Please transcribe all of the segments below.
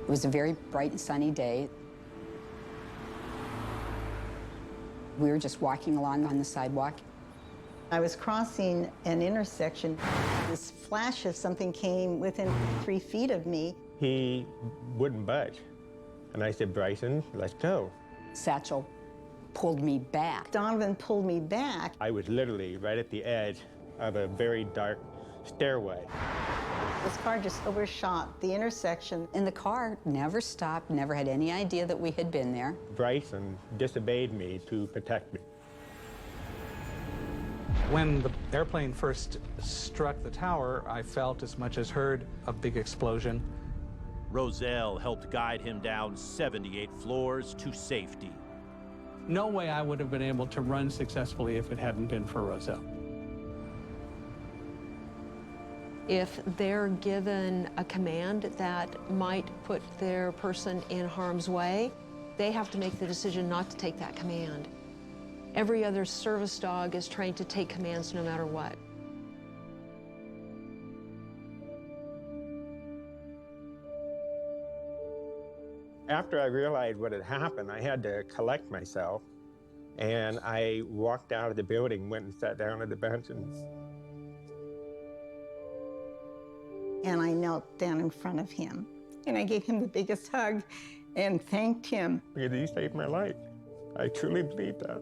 It was a very bright and sunny day. We were just walking along on the sidewalk. I was crossing an intersection. This flash of something came within 3 feet of me. He wouldn't budge. And I said, Bryson, let's go. Satchel pulled me back. Donovan pulled me back. I was literally right at the edge of a very dark stairway. This car just overshot the intersection. And the car never stopped, never had any idea that we had been there. Bryson disobeyed me to protect me. When the airplane first struck the tower, I felt as much as heard a big explosion. Roselle helped guide him down 78 floors to safety. No way I would have been able to run successfully if it hadn't been for Roselle. If they're given a command that might put their person in harm's way, they have to make the decision not to take that command. Every other service dog is trained to take commands no matter what. After I realized what had happened, I had to collect myself, and I walked out of the building, went and sat down at the bench, And I knelt down in front of him. And I gave him the biggest hug and thanked him. because he saved my life. I truly believe that.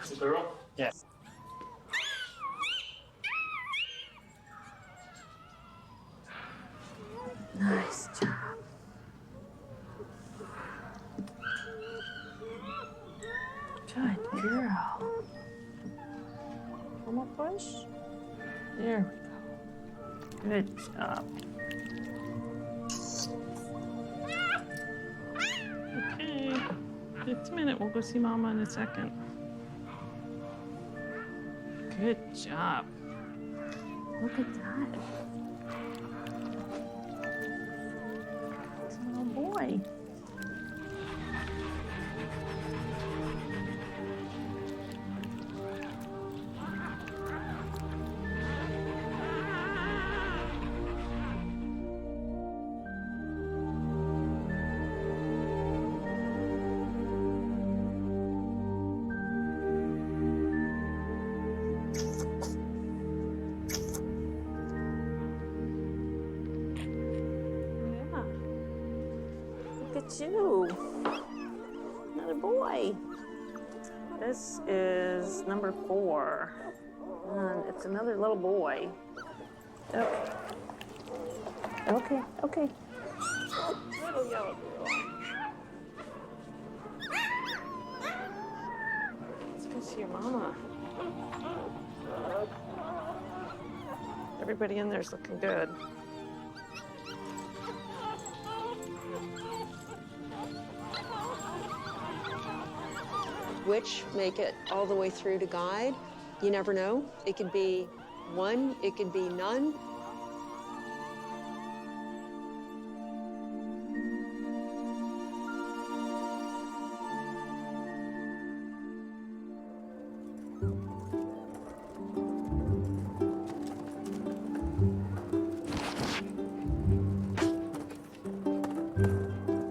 Is it the girl? Yes. Nice job. Good girl. One more push. There we go. Good job. Okay. Just a minute. We'll go see Mama in a second. Good job. Look at that. It's a little boy. Look at you. Another boy. This is number 4. And it's another little boy. Okay. Okay, okay. Little yellow girl. Let's go see your mama. Everybody in there's looking good. Which make it all the way through to guide. You never know. It could be one, it could be none.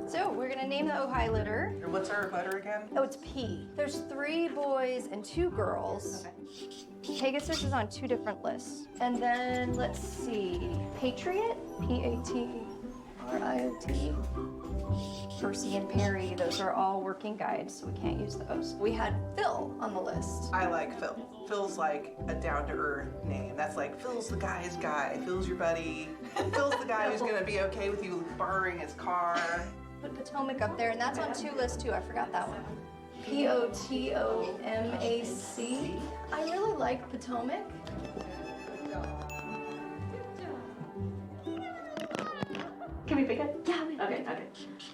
So we're gonna name the Ojai litter. And what's our letter again? Oh, it's P. There's 3 boys and 2 girls. Okay. Pegasus is on 2 different lists. And then let's see, Patriot, Patriot. Percy and Perry, those are all working guides, so we can't use those. We had Phil on the list. I like Phil. Phil's like a down-to-earth name. That's like, Phil's the guy's guy. Phil's your buddy. Phil's the guy who's gonna be okay with you borrowing his car. Put Potomac up there, and that's on 2 lists too, I forgot that one. Potomac. I really like Potomac. Can we pick it? Yeah, we Okay, okay.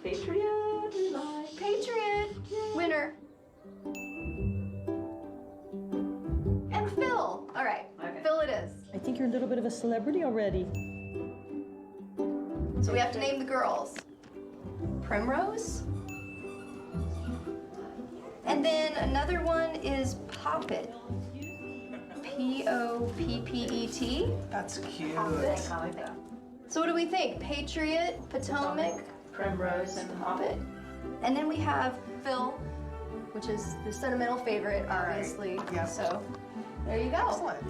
Patriot, we like. Patriot, winner. And Phil. All right, Okay. Phil it is. I think think you're a little bit of a celebrity already. So we have to name the girls. Primrose. And then another one is Poppet. P-O-P-P-E-T. That's cute. So what do we think? Patriot, Potomac, Primrose, and Poppet. And then we have Phil, which is the sentimental favorite, obviously. Right. Yep. So there you go. Excellent.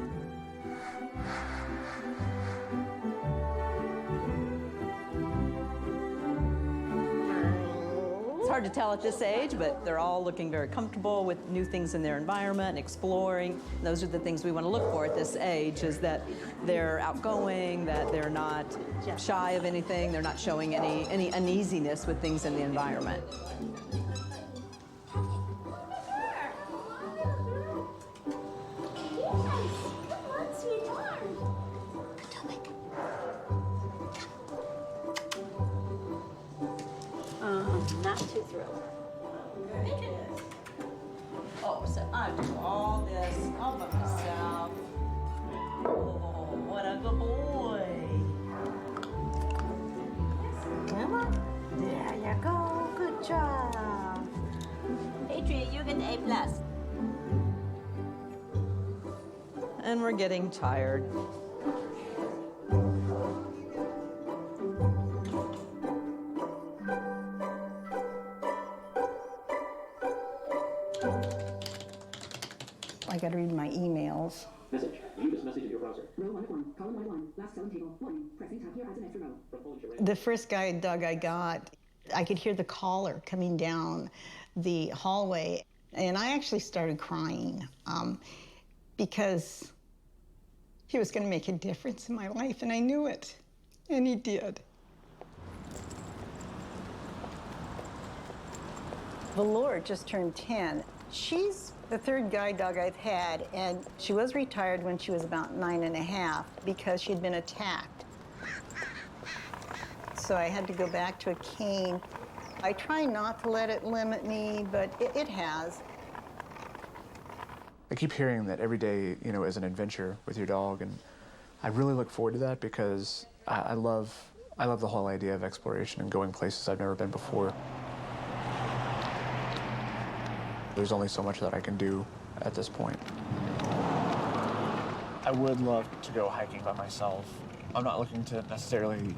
It's hard to tell at this age, but they're all looking very comfortable with new things in their environment and exploring. Those are the things we want to look for at this age, is that they're outgoing, that they're not shy of anything, they're not showing any uneasiness with things in the environment. Not too thrilled. Oh, so I do all this all by myself. Oh, what a good boy. Emma, there you go. Good job. Adrian, you get the A+. And we're getting tired. I got to read my emails. Message. View this message in your browser. Row 1 of 1, column line 1, last cell in table 1. Pressing tab here as an extra row. The first guide dog I got, I could hear the caller coming down the hallway, and I actually started crying because he was going to make a difference in my life, and I knew it, and he did. Valor just turned 10. She's the third guide dog I've had, and she was retired when she was about 9.5 because she'd been attacked. So I had to go back to a cane. I try not to let it limit me, but it has. I keep hearing that every day, is an adventure with your dog, and I really look forward to that because I love the whole idea of exploration and going places I've never been before. There's only so much that I can do at this point. I would love to go hiking by myself. I'm not looking to necessarily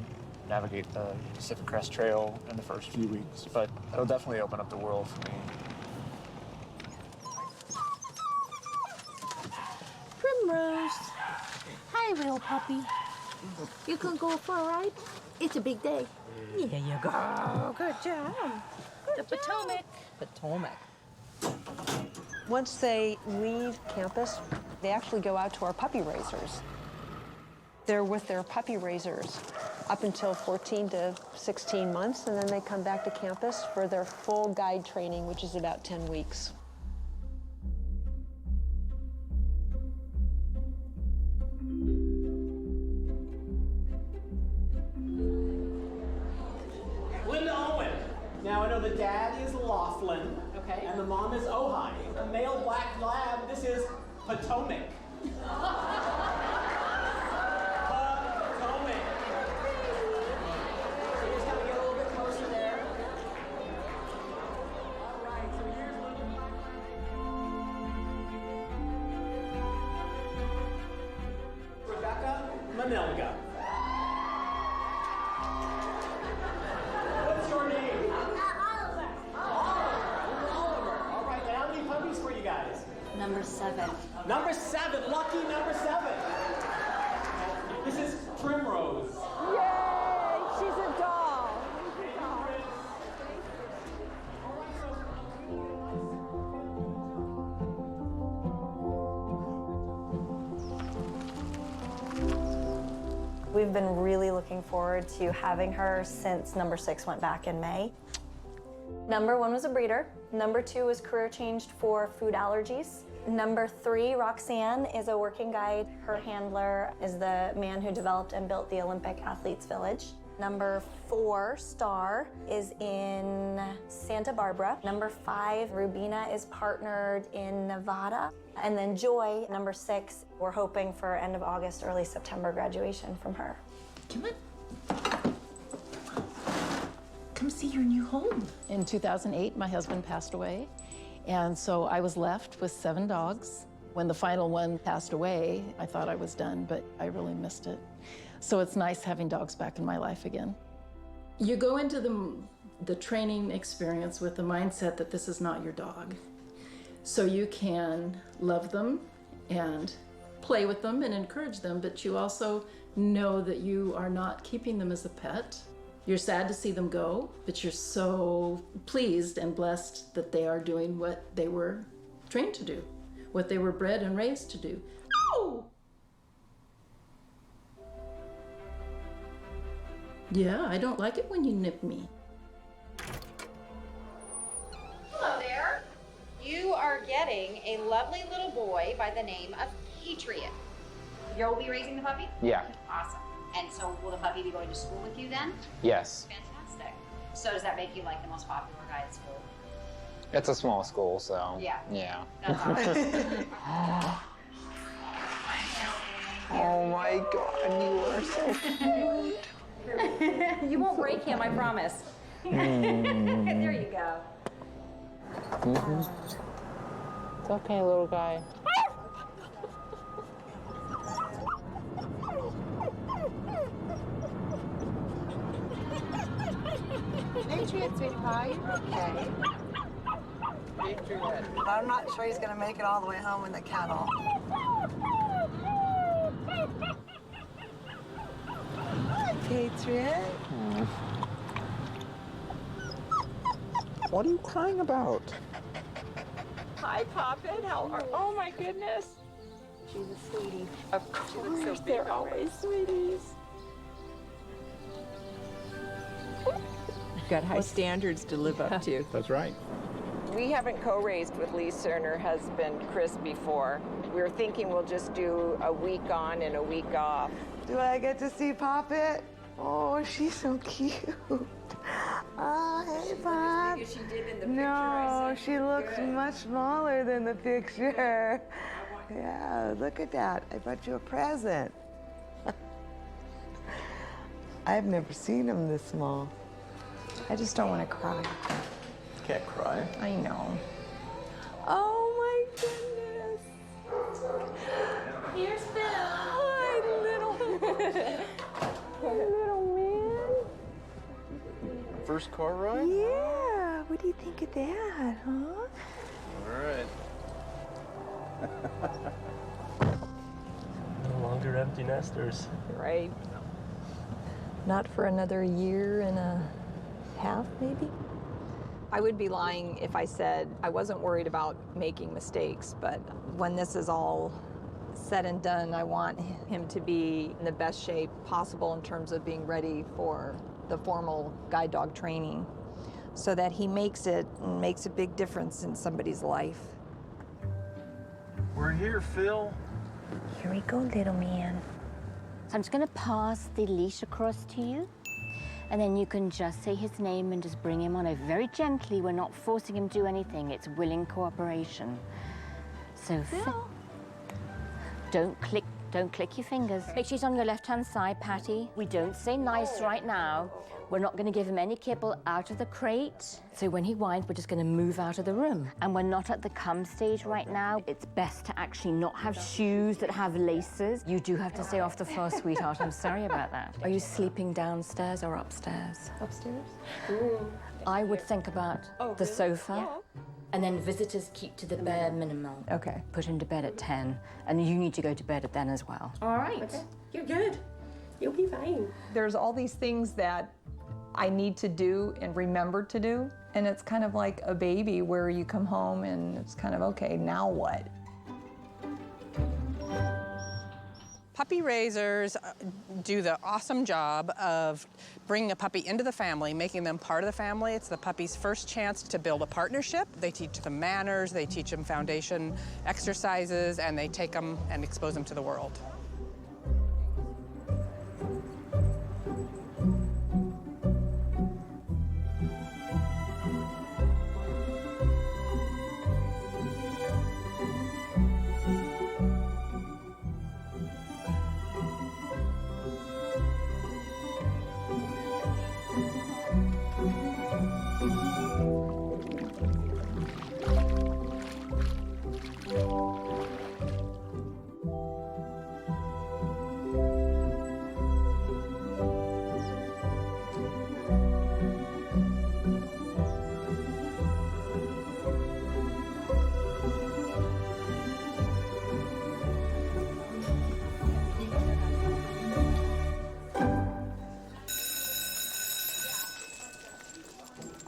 navigate the Pacific Crest Trail in the first few weeks, but it'll definitely open up the world for me. Primrose. Hi, little puppy. You can go for a ride? It's a big day. Here you go. Good job. The Potomac. Once they leave campus, they actually go out to our puppy raisers. They're with their puppy raisers up until 14 to 16 months, and then they come back to campus for their full guide training, which is about 10 weeks. Now I know the dad is Laughlin, okay, and the mom is Ojai. A male black lab. This is Potomac. Potomac. So you just gotta get a little bit closer there. All right. So here's Rebecca Manelga. What's your name? Number 7. Number 7, lucky number 7. This is Primrose. Yay! She's a doll. We've been really looking forward to having her since number 6 went back in May. Number 1 was a breeder. Number 2 was career changed for food allergies. Number 3, Roxanne, is a working guide. Her handler is the man who developed and built the Olympic Athletes Village. Number 4, Star, is in Santa Barbara. Number 5, Rubina, is partnered in Nevada. And then Joy, number 6, we're hoping for end of August, early September graduation from her. Come on. Come see your new home. In 2008, my husband passed away, and so I was left with 7 dogs. When the final one passed away, I thought I was done, but I really missed it. So it's nice having dogs back in my life again. You go into the training experience with the mindset that this is not your dog. So you can love them and play with them and encourage them, but you also know that you are not keeping them as a pet. You're sad to see them go, but you're so pleased and blessed that they are doing what they were trained to do, what they were bred and raised to do. Oh! Yeah, I don't like it when you nip me. Hello there. You are getting a lovely little boy by the name of Patriot. You'll be raising the puppy? Yeah. Awesome. And so will the puppy be going to school with you then? Yes. Fantastic. So does that make you like the most popular guy at school? It's a small school, so. Yeah. Yeah. That's awesome. Oh my God, you are so cute. You won't break him, I promise. There you go. It's okay, little guy. Patriot, sweetie pie, okay. Patriot. I'm not sure he's gonna make it all the way home in the kennel. Patriot. What are you crying about? Hi, Poppin. How are? Oh my goodness. She's a sweetie. Of course, they're always sweeties. You've got high standards to live up to. That's right. We haven't co-raised with Lisa and her husband, Chris, before. We were thinking we'll just do a week on and a week off. Do I get to see Poppet? Oh, she's so cute. Oh, hey, Pop. She did in the No, she looks much smaller than the picture. Yeah, look at that. I brought you a present. I've never seen him this small. I just don't want to cry. Can't cry. I know. Oh my goodness. Here's Phil. Hi, little. Little man. First car ride? Yeah. What do you think of that, huh? All right. No longer empty nesters. Right. Not for another year and a half, maybe? I would be lying if I said I wasn't worried about making mistakes, but when this is all said and done, I want him to be in the best shape possible in terms of being ready for the formal guide dog training so that he makes a big difference in somebody's life. We're here, Phil. Here we go, little man. So I'm just going to pass the leash across to you. And then you can just say his name and just bring him on over very gently. We're not forcing him to do anything. It's willing cooperation. So Phil. Don't click your fingers. Make sure he's on your left-hand side, Patty. We don't say nice right now. We're not going to give him any kibble out of the crate. So when he whines, we're just going to move out of the room. And we're not at the come stage right now. It's best to actually not have shoes that have laces. You do have to stay off the floor, sweetheart. I'm sorry about that. Are you sleeping downstairs or upstairs? Upstairs? I would think about the sofa. And then visitors keep to the bare minimum. Okay. Put him to bed at 10. And you need to go to bed at then as well. All right. Okay. You're good. You'll be fine. There's all these things that I need to do and remember to do. And it's kind of like a baby where you come home and it's kind of, okay, now what? Puppy raisers do the awesome job of bringing a puppy into the family, making them part of the family. It's the puppy's first chance to build a partnership. They teach them manners, they teach them foundation exercises, and they take them and expose them to the world.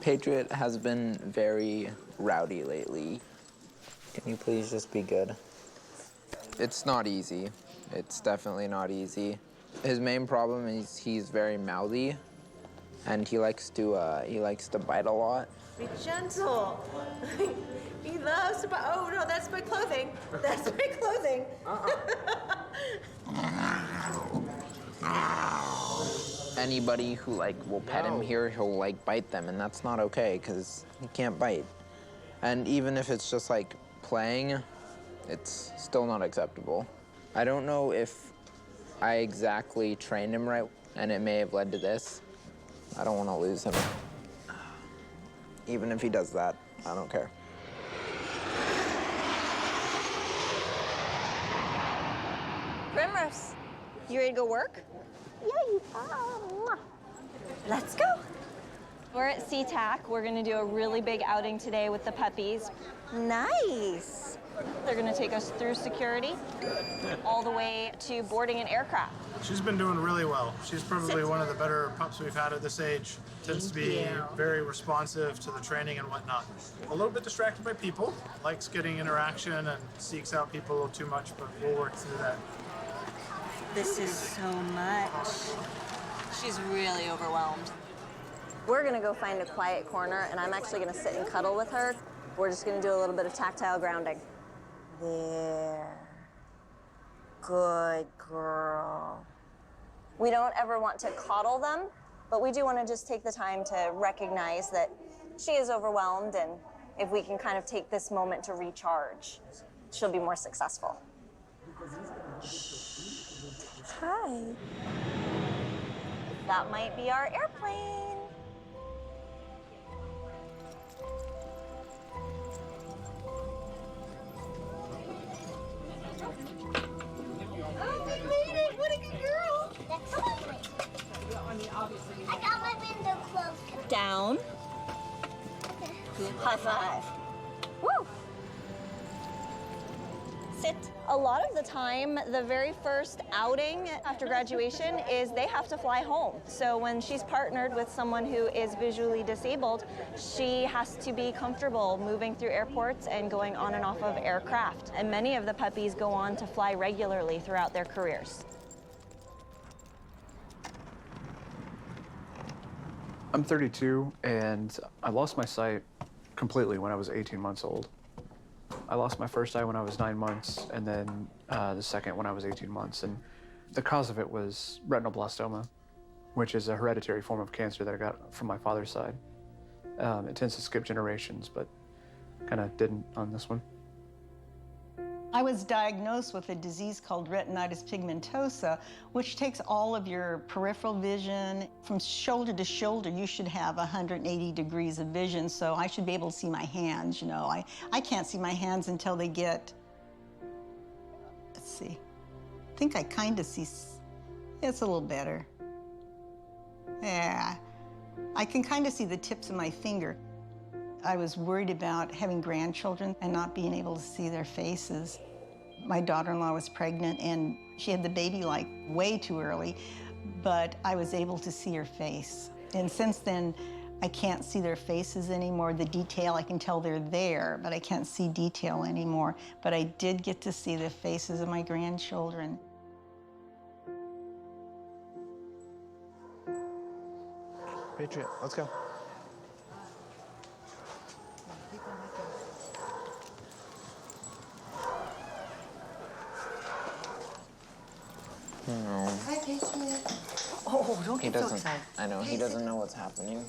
Patriot has been very rowdy lately. Can you please just be good? It's not easy. It's definitely not easy. His main problem is he's very mouthy, and he likes to bite a lot. Be gentle. He loves to bite. Oh no, that's my clothing. That's my clothing. Anybody who will pet him here, he'll bite them, and that's not okay because he can't bite. And even if it's just playing, it's still not acceptable. I don't know if I exactly trained him right, and it may have led to this. I don't want to lose him. Even if he does that, I don't care. Primrose, you ready to go work? Yeah, you are. Let's go. We're at SeaTac. We're gonna do a really big outing today with the puppies. Nice. They're gonna take us through security, all the way to boarding an aircraft. She's been doing really well. She's probably one of the better pups we've had at this age. Tends to be very responsive to the training and whatnot. A little bit distracted by people, likes getting interaction and seeks out people a little too much, but we'll work through that. This is so much. She's really overwhelmed. We're gonna go find a quiet corner, and I'm actually gonna sit and cuddle with her. We're just gonna do a little bit of tactile grounding. There. Good girl. We don't ever want to coddle them, but we do want to just take the time to recognize that she is overwhelmed, and if we can kind of take this moment to recharge, she'll be more successful. Hi. That might be our airplane. Oh, we made it! What a good girl! That's I got my window closed. Down. High five. Woo! Sit. A lot of the time, the very first outing after graduation is they have to fly home. So when she's partnered with someone who is visually disabled, she has to be comfortable moving through airports and going on and off of aircraft. And many of the puppies go on to fly regularly throughout their careers. I'm 32, and I lost my sight completely when I was 18 months old. I lost my first eye when I was 9 months, and then the second when I was 18 months. And the cause of it was retinoblastoma, which is a hereditary form of cancer that I got from my father's side. It tends to skip generations, but kind of didn't on this one. I was diagnosed with a disease called retinitis pigmentosa, which takes all of your peripheral vision. From shoulder to shoulder, you should have 180 degrees of vision, so I should be able to see my hands, you know. I can't see my hands until they get, let's see, I think I kind of see, it's a little better. Yeah, I can kind of see the tips of my finger. I was worried about having grandchildren and not being able to see their faces. My daughter-in-law was pregnant and she had the baby way too early, but I was able to see her face. And since then, I can't see their faces anymore. The detail, I can tell they're there, but I can't see detail anymore. But I did get to see the faces of my grandchildren. Patriot, let's go. No. Hi, Patriot. Oh, don't get so excited. I know, he doesn't know what's happening.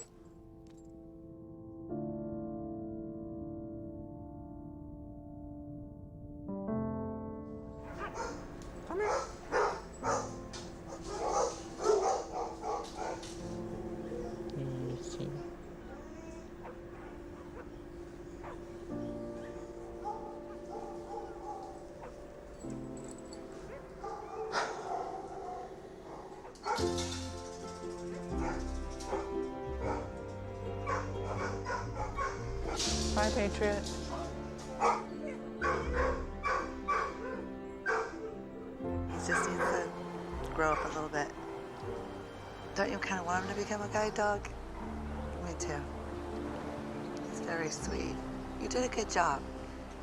Come here. Bye, Patriot. He just needs to grow up a little bit. Don't you kind of want him to become a guide dog? Me too. very sweet. You did a good job.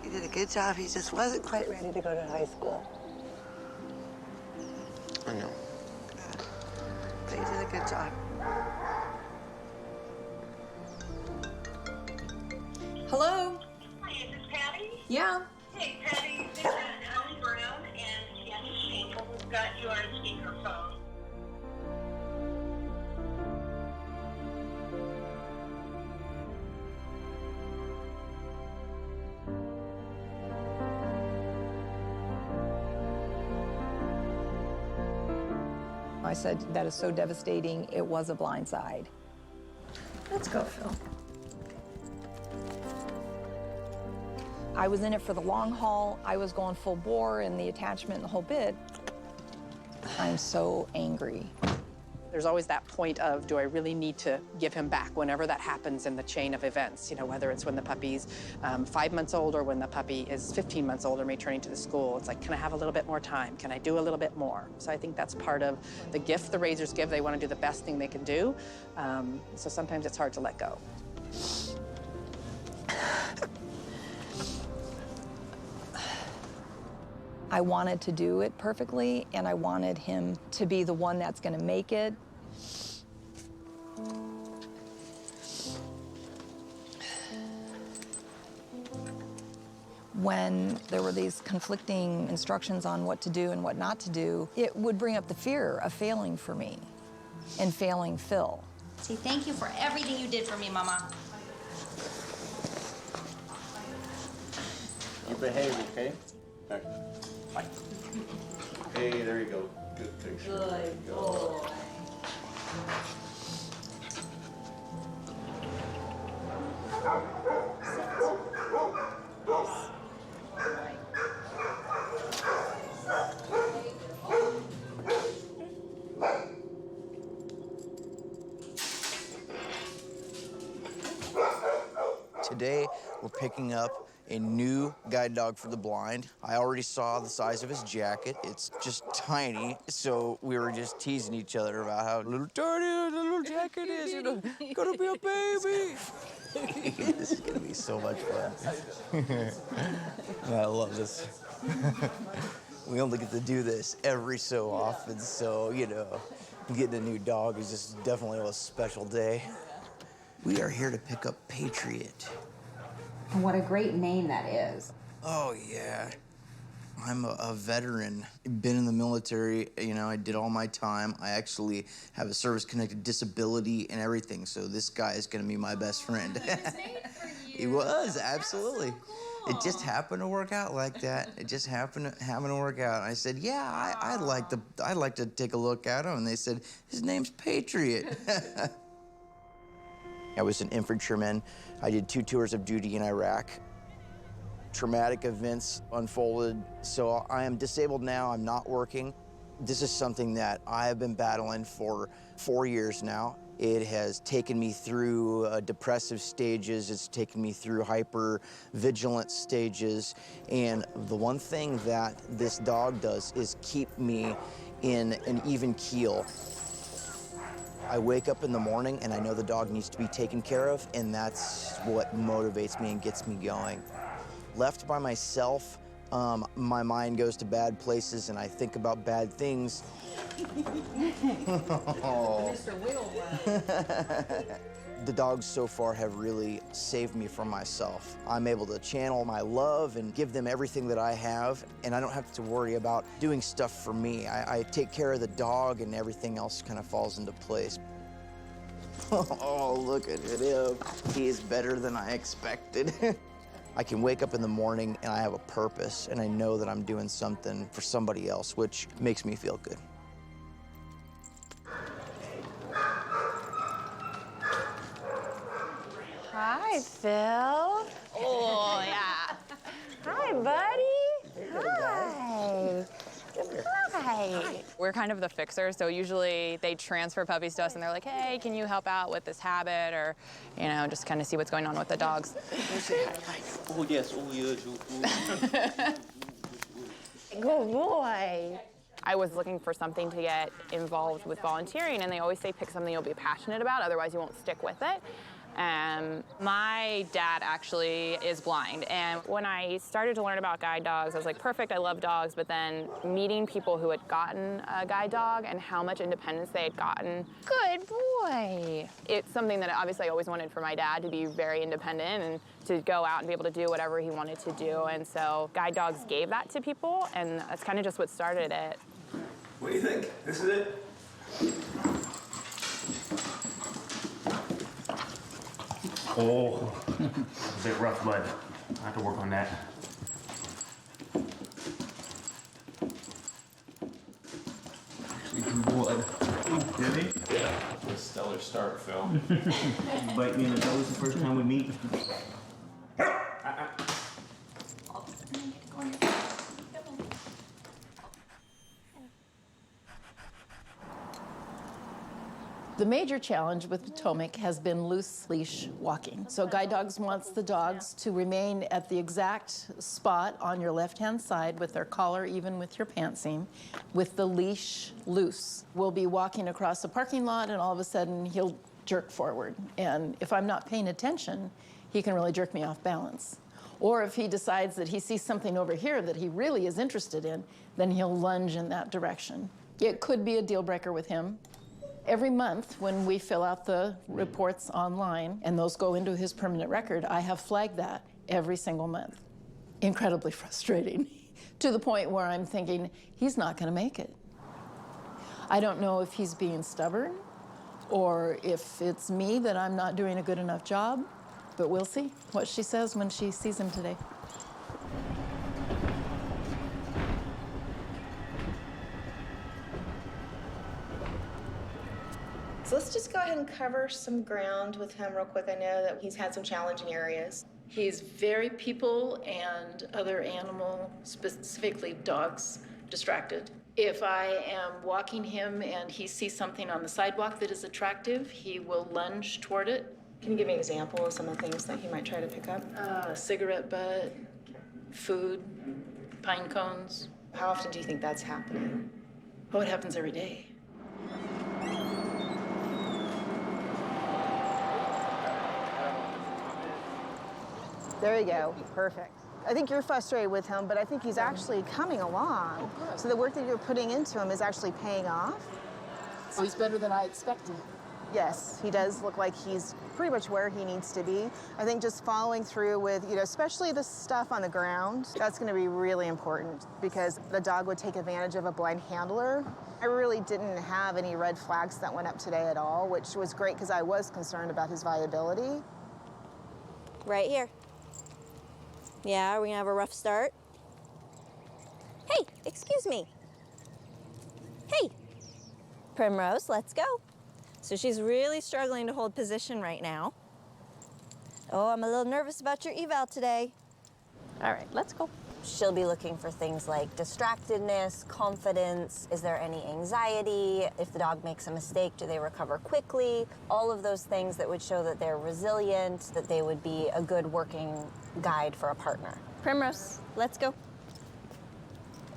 You did a good job. He just wasn't quite ready to go to high school. I know. But you did a good job. Hello? Hi, is this Patty? Yeah. Hey, Patty, this is Allie Brown and Jenny Schenkel. We've got you on speakerphone. I said, that is so devastating, it was a blindside. Let's go, Phil. I was in it for the long haul. I was going full bore in the attachment and the whole bit. I'm so angry. There's always that point of, do I really need to give him back whenever that happens in the chain of events? You know, whether it's when the puppy's 5 months old or when the puppy is 15 months old and returning to the school. It's like, can I have a little bit more time? Can I do a little bit more? So I think that's part of the gift the raisers give. They want to do the best thing they can do. So sometimes it's hard to let go. I wanted to do it perfectly, and I wanted him to be the one that's going to make it. When there were these conflicting instructions on what to do and what not to do, it would bring up the fear of failing for me and failing Phil. Say thank you for everything you did for me, Mama. You behave, okay? All right. Bye. Hey, there you go. Good picture. Good boy. Today, we're picking up a new guide dog for the blind. I already saw the size of his jacket. It's just tiny, so we were just teasing each other about how little tiny the little jacket is, you know, gonna be a baby. This is gonna be so much fun. I love this. We only get to do this every so often, so, you know, getting a new dog is just definitely a special day. We are here to pick up Patriot. And what a great name that is. Oh, yeah. I'm a veteran. Been in the military, you know, I did all my time. I actually have a service-connected disability and everything, so this guy is gonna be my best friend. He was, absolutely. So cool. It just happened to work out like that. It just happened to work out. I said, yeah, I'd like to take a look at him, and they said, his name's Patriot. I was an infantryman. I did 2 tours of duty in Iraq. Traumatic events unfolded, so I am disabled now. I'm not working. This is something that I have been battling for 4 years now. It has taken me through depressive stages. It's taken me through hyper-vigilant stages. And the one thing that this dog does is keep me in an even keel. I wake up in the morning and I know the dog needs to be taken care of, and that's what motivates me and gets me going. Left by myself, my mind goes to bad places and I think about bad things. Mr. Wiggle Run. The dogs so far have really saved me from myself. I'm able to channel my love and give them everything that I have, and I don't have to worry about doing stuff for me. I take care of the dog and everything else kind of falls into place. Oh, look at him. He is better than I expected. I can wake up in the morning and I have a purpose, and I know that I'm doing something for somebody else, which makes me feel good. Hi, Phil. Oh, yeah. Hi, buddy. Hi. Hi. We're kind of the fixer, so usually they transfer puppies to us and they're like, hey, can you help out with this habit, or, you know, just kind of see what's going on with the dogs. Oh, yes. Oh, yes. Good boy. I was looking for something to get involved with volunteering, and they always say pick something you'll be passionate about, otherwise you won't stick with it. My dad actually is blind, and when I started to learn about guide dogs, I was like, perfect, I love dogs, but then meeting people who had gotten a guide dog and how much independence they had gotten. Good boy. It's something that obviously I always wanted for my dad, to be very independent and to go out and be able to do whatever he wanted to do, and so guide dogs gave that to people, and that's kind of just what started it. What do you think? This is it? Oh, a bit rough, bud. I have to work on that. Actually drew blood. Did he? Yeah. A stellar start, Phil. Bite me in the nose the first time we meet. The major challenge with Potomac has been loose leash walking. So Guide Dogs wants the dogs to remain at the exact spot on your left-hand side with their collar even with your pant seam, with the leash loose. We'll be walking across a parking lot and all of a sudden he'll jerk forward. And if I'm not paying attention, he can really jerk me off balance. Or if he decides that he sees something over here that he really is interested in, then he'll lunge in that direction. It could be a deal breaker with him. Every month when we fill out the reports online and those go into his permanent record, I have flagged that every single month. Incredibly frustrating, to the point where I'm thinking, he's not gonna make it. I don't know if he's being stubborn or if it's me that I'm not doing a good enough job, but we'll see what she says when she sees him today. So let's just go ahead and cover some ground with him real quick. I know that he's had some challenging areas. He's very people and other animal, specifically dogs, distracted. If I am walking him and he sees something on the sidewalk that is attractive, he will lunge toward it. Can you give me an example of some of the things that he might try to pick up? Cigarette butt, food, pine cones. How often do you think that's happening? Oh, it happens every day. There you go. Perfect. I think you're frustrated with him, but I think he's actually coming along. So the work that you're putting into him is actually paying off. So he's better than I expected. Yes, he does look like he's pretty much where he needs to be. I think just following through with, especially the stuff on the ground, that's going to be really important because the dog would take advantage of a blind handler. I really didn't have any red flags that went up today at all, which was great because I was concerned about his viability. Right here. Yeah, we're gonna have a rough start. Hey, excuse me. Hey, Primrose, let's go. So she's really struggling to hold position right now. Oh, I'm a little nervous about your eval today. All right, let's go. She'll be looking for things like distractedness, confidence, is there any anxiety? If the dog makes a mistake, do they recover quickly? All of those things that would show that they're resilient, that they would be a good working guide for a partner. Primrose, let's go.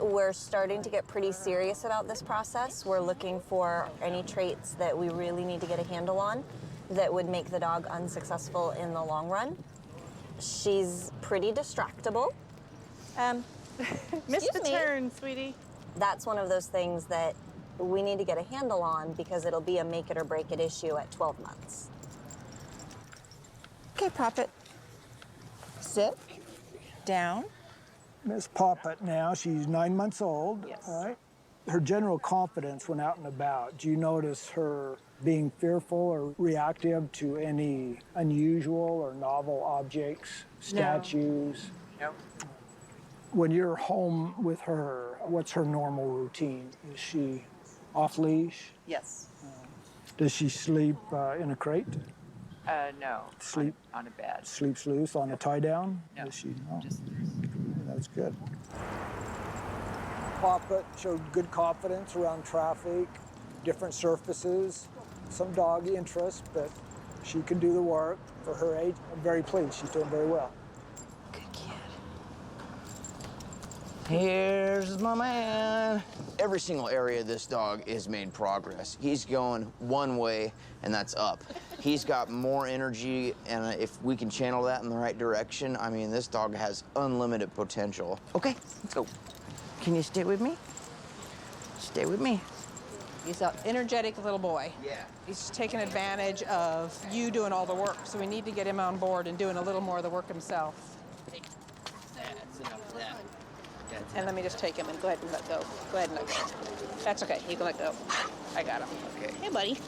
We're starting to get pretty serious about this process. We're looking for any traits that we really need to get a handle on that would make the dog unsuccessful in the long run. She's pretty distractible. Missed the turn, sweetie. That's one of those things that we need to get a handle on because it'll be a make it or break it issue at 12 months. Okay, Poppet. Sit. Down. Miss Poppet now, she's 9 months old. Yes. All right. Her general confidence when out and about, do you notice her being fearful or reactive to any unusual or novel objects, statues? No. When you're home with her, what's her normal routine? Is she off leash? Yes. Does she sleep in a crate? No. Sleep on a bed. Sleeps loose on a tie down? No. Does she? No. That's good. Poppet showed good confidence around traffic, different surfaces, some dog interest, but she can do the work for her age. I'm very pleased. She's doing very well. Good kid. Here's my man. Every single area of this dog has made progress. He's going one way, and that's up. He's got more energy, and if we can channel that in the right direction, I mean, this dog has unlimited potential. Okay, let's go. Can you stay with me? Stay with me. He's an energetic little boy. Yeah. He's taking advantage of you doing all the work, so we need to get him on board and doing a little more of the work himself. That's enough of that. And let me just take him and go ahead and let go. Go ahead and let go. That's okay. You can let go. I got him. Okay. Hey, buddy.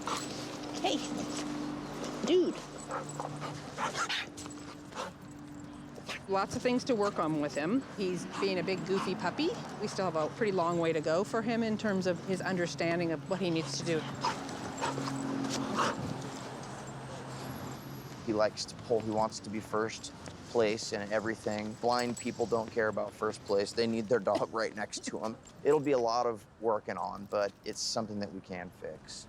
Hey. Dude. Lots of things to work on with him. He's being a big, goofy puppy. We still have a pretty long way to go for him in terms of his understanding of what he needs to do. He likes to pull. He wants to be first place in everything. Blind people don't care about first place. They need their dog right next to them. It'll be a lot of working on, but it's something that we can fix.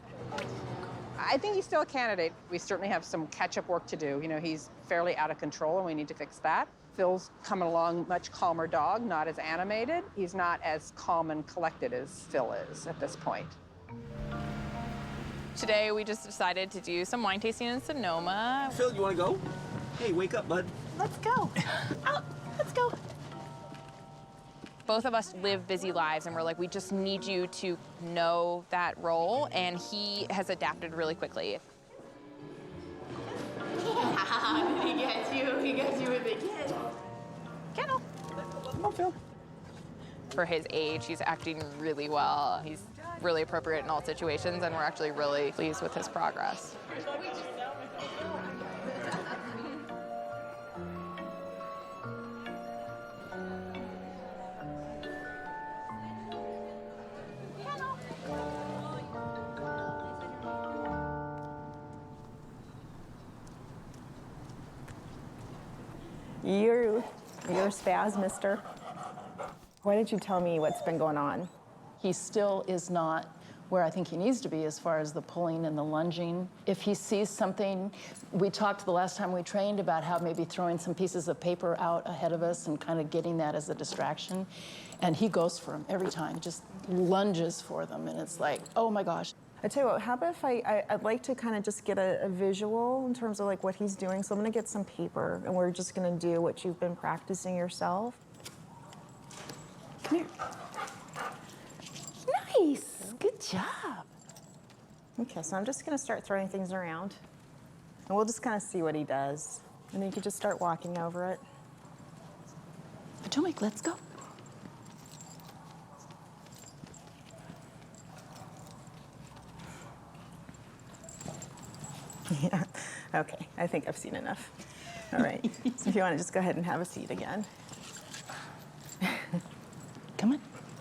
I think he's still a candidate. We certainly have some catch-up work to do. You know, he's fairly out of control, and we need to fix that. Phil's coming along, much calmer dog, not as animated. He's not as calm and collected as Phil is at this point. Today, we just decided to do some wine tasting in Sonoma. Phil, you want to go? Hey, wake up, bud. Let's go. Let's go. Both of us live busy lives, and we're like, we just need you to know that role, and he has adapted really quickly. He gets you. He gets you with the kid. Kennel. Come on, Phil. For his age, he's acting really well. He's really appropriate in all situations, and we're actually really pleased with his progress. You're spaz, mister. Why didn't you tell me what's been going on? He still is not where I think he needs to be as far as the pulling and the lunging. If he sees something, we talked the last time we trained about how maybe throwing some pieces of paper out ahead of us and kind of getting that as a distraction. And he goes for them every time, just lunges for them. And it's like, oh my gosh. I tell you what, how about if I'd like to kind of just get a visual in terms of like what he's doing. So I'm gonna get some paper and we're just gonna do what you've been practicing yourself. Come here. Nice. Good job. Okay, so I'm just gonna start throwing things around and we'll just kind of see what he does. And then you can just start walking over it. Potomac, let's go. Yeah, okay, I think I've seen enough. All right, so if you want to just go ahead and have a seat again. Come on.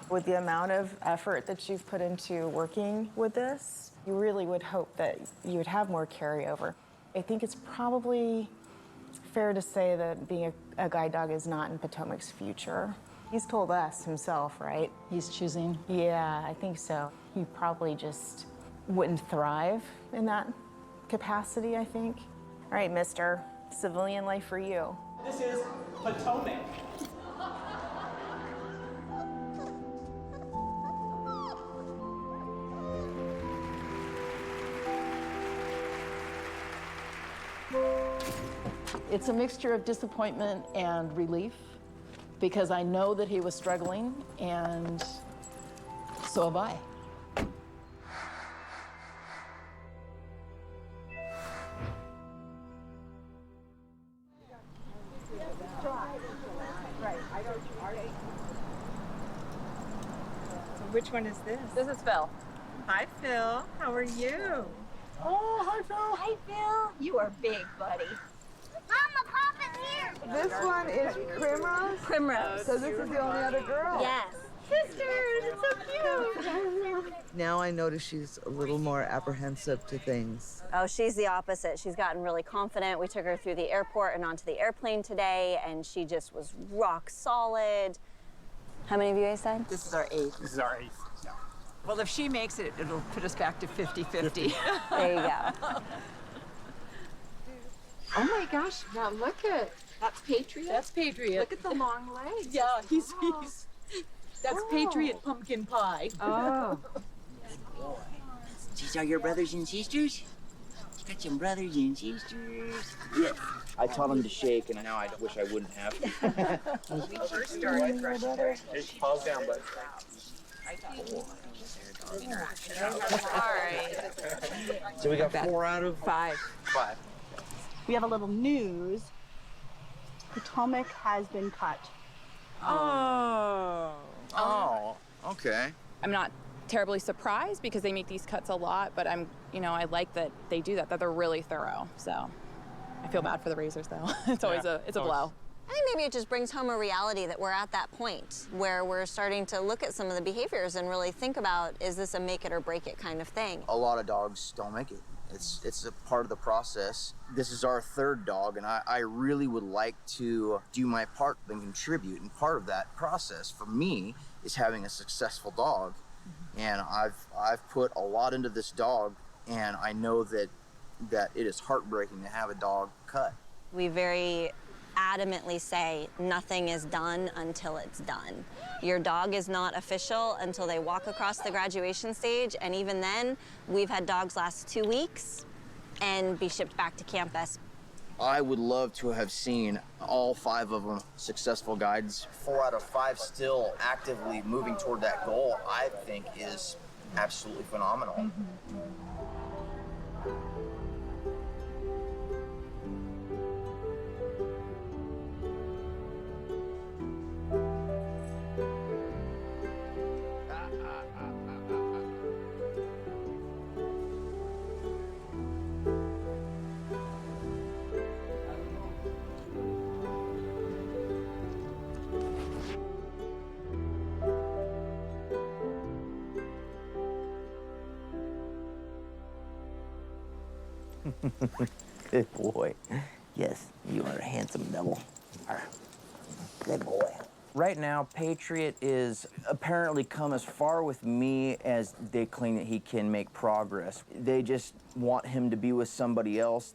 With the amount of effort that you've put into working with this, you really would hope that you would have more carryover. I think it's probably fair to say that being a guide dog is not in Potomac's future. He's told us himself, right? He's choosing. Yeah, I think so. He probably just wouldn't thrive in that capacity, I think. All right, mister, civilian life for you. This is Potomac. It's a mixture of disappointment and relief because I know that he was struggling, and so have I. Which one is this? This is Phil. Hi, Phil. How are you? Oh, hi, Phil. Hi, Phil. You are big, buddy. Mama, Papa's here. This one is Primrose. Primrose. So this is the only other girl. Yes. Sisters, it's so cute. Now I notice she's a little more apprehensive to things. Oh, she's the opposite. She's gotten really confident. We took her through the airport and onto the airplane today, and she just was rock solid. How many of you guys said? This is our 8th. This is our 8th. Yeah. Well, if she makes it, it'll put us back to 50-50. There you go. Oh my gosh, now look at, that's Patriot? That's Patriot. Look at the long legs. Yeah, he's That's Patriot pumpkin pie. Oh. These are your brothers and sisters? You got some brothers and sisters? Yes. I taught him to shake, and now I wish I wouldn't have. When we first started brushing Just pause down, bud. All right. So we got 4 out of 5. 5. We have a little news. Potomac has been cut. Oh. Oh, okay. I'm not terribly surprised because they make these cuts a lot, but I like that they do that they're really thorough. So I feel bad for the razors though. It's always a blow. I think maybe it just brings home a reality that we're at that point where we're starting to look at some of the behaviors and really think about, is this a make it or break it kind of thing? A lot of dogs don't make it. It's a part of the process. This is our 3rd dog, and I really would like to do my part and contribute. And part of that process for me is having a successful dog. And I've put a lot into this dog, and I know that it is heartbreaking to have a dog cut. We very adamantly say nothing is done until it's done. Your dog is not official until they walk across the graduation stage, and even then, we've had dogs last 2 weeks and be shipped back to campus. I would love to have seen all 5 of them successful guides. 4 out of 5 still actively moving toward that goal, I think is absolutely phenomenal. Good boy. Yes, you are a handsome devil. Good boy. Right now, Patriot is apparently come as far with me as they claim that he can make progress. They just want him to be with somebody else.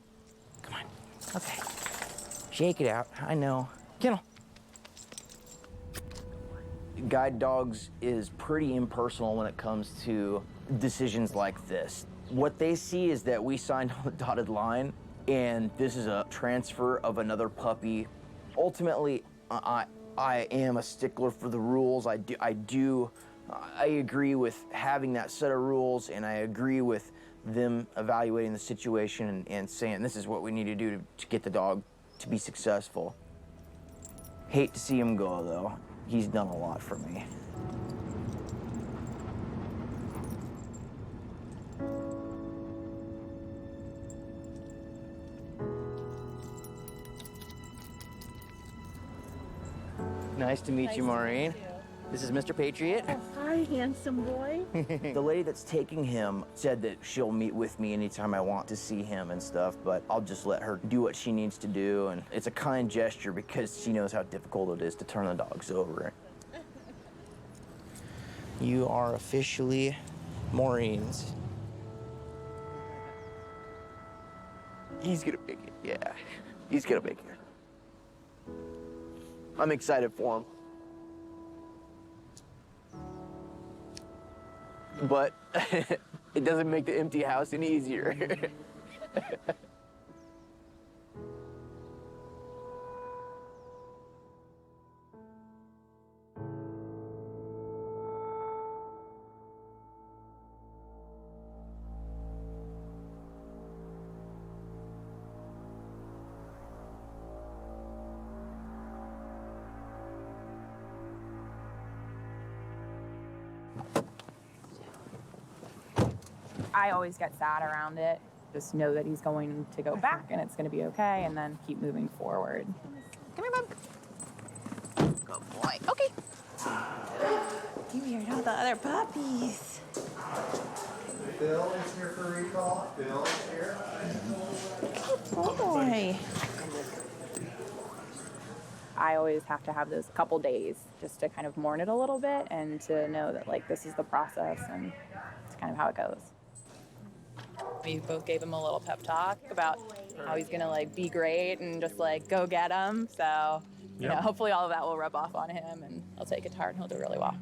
Come on. Okay. Shake it out. I know. Kennel. Guide dogs is pretty impersonal when it comes to decisions like this. What they see is that we signed on the dotted line, and this is a transfer of another puppy. Ultimately, I am a stickler for the rules. I agree with having that set of rules, and I agree with them evaluating the situation and saying this is what we need to do to get the dog to be successful. Hate to see him go, though. He's done a lot for me. Nice to meet you, Maureen. This is Mr. Patriot. Hi, handsome boy. The lady that's taking him said that she'll meet with me anytime I want to see him and stuff, but I'll just let her do what she needs to do. And it's a kind gesture because she knows how difficult it is to turn the dogs over. You are officially Maureen's. He's gonna make it, yeah. He's gonna make it. I'm excited for him. But it doesn't make the empty house any easier. I always get sad around it. Just know that he's going to go back and it's going to be okay, and then keep moving forward. Come here, bub. Good boy. Okay. You heard all the other puppies. Bill is here for recall. Bill is here. Good boy. I always have to have those couple days just to kind of mourn it a little bit and to know that, like, this is the process and it's kind of how it goes. We both gave him a little pep talk about how he's gonna like be great and just like go get him. So, you know, hopefully all of that will rub off on him and he'll take it to heart and he'll do really well.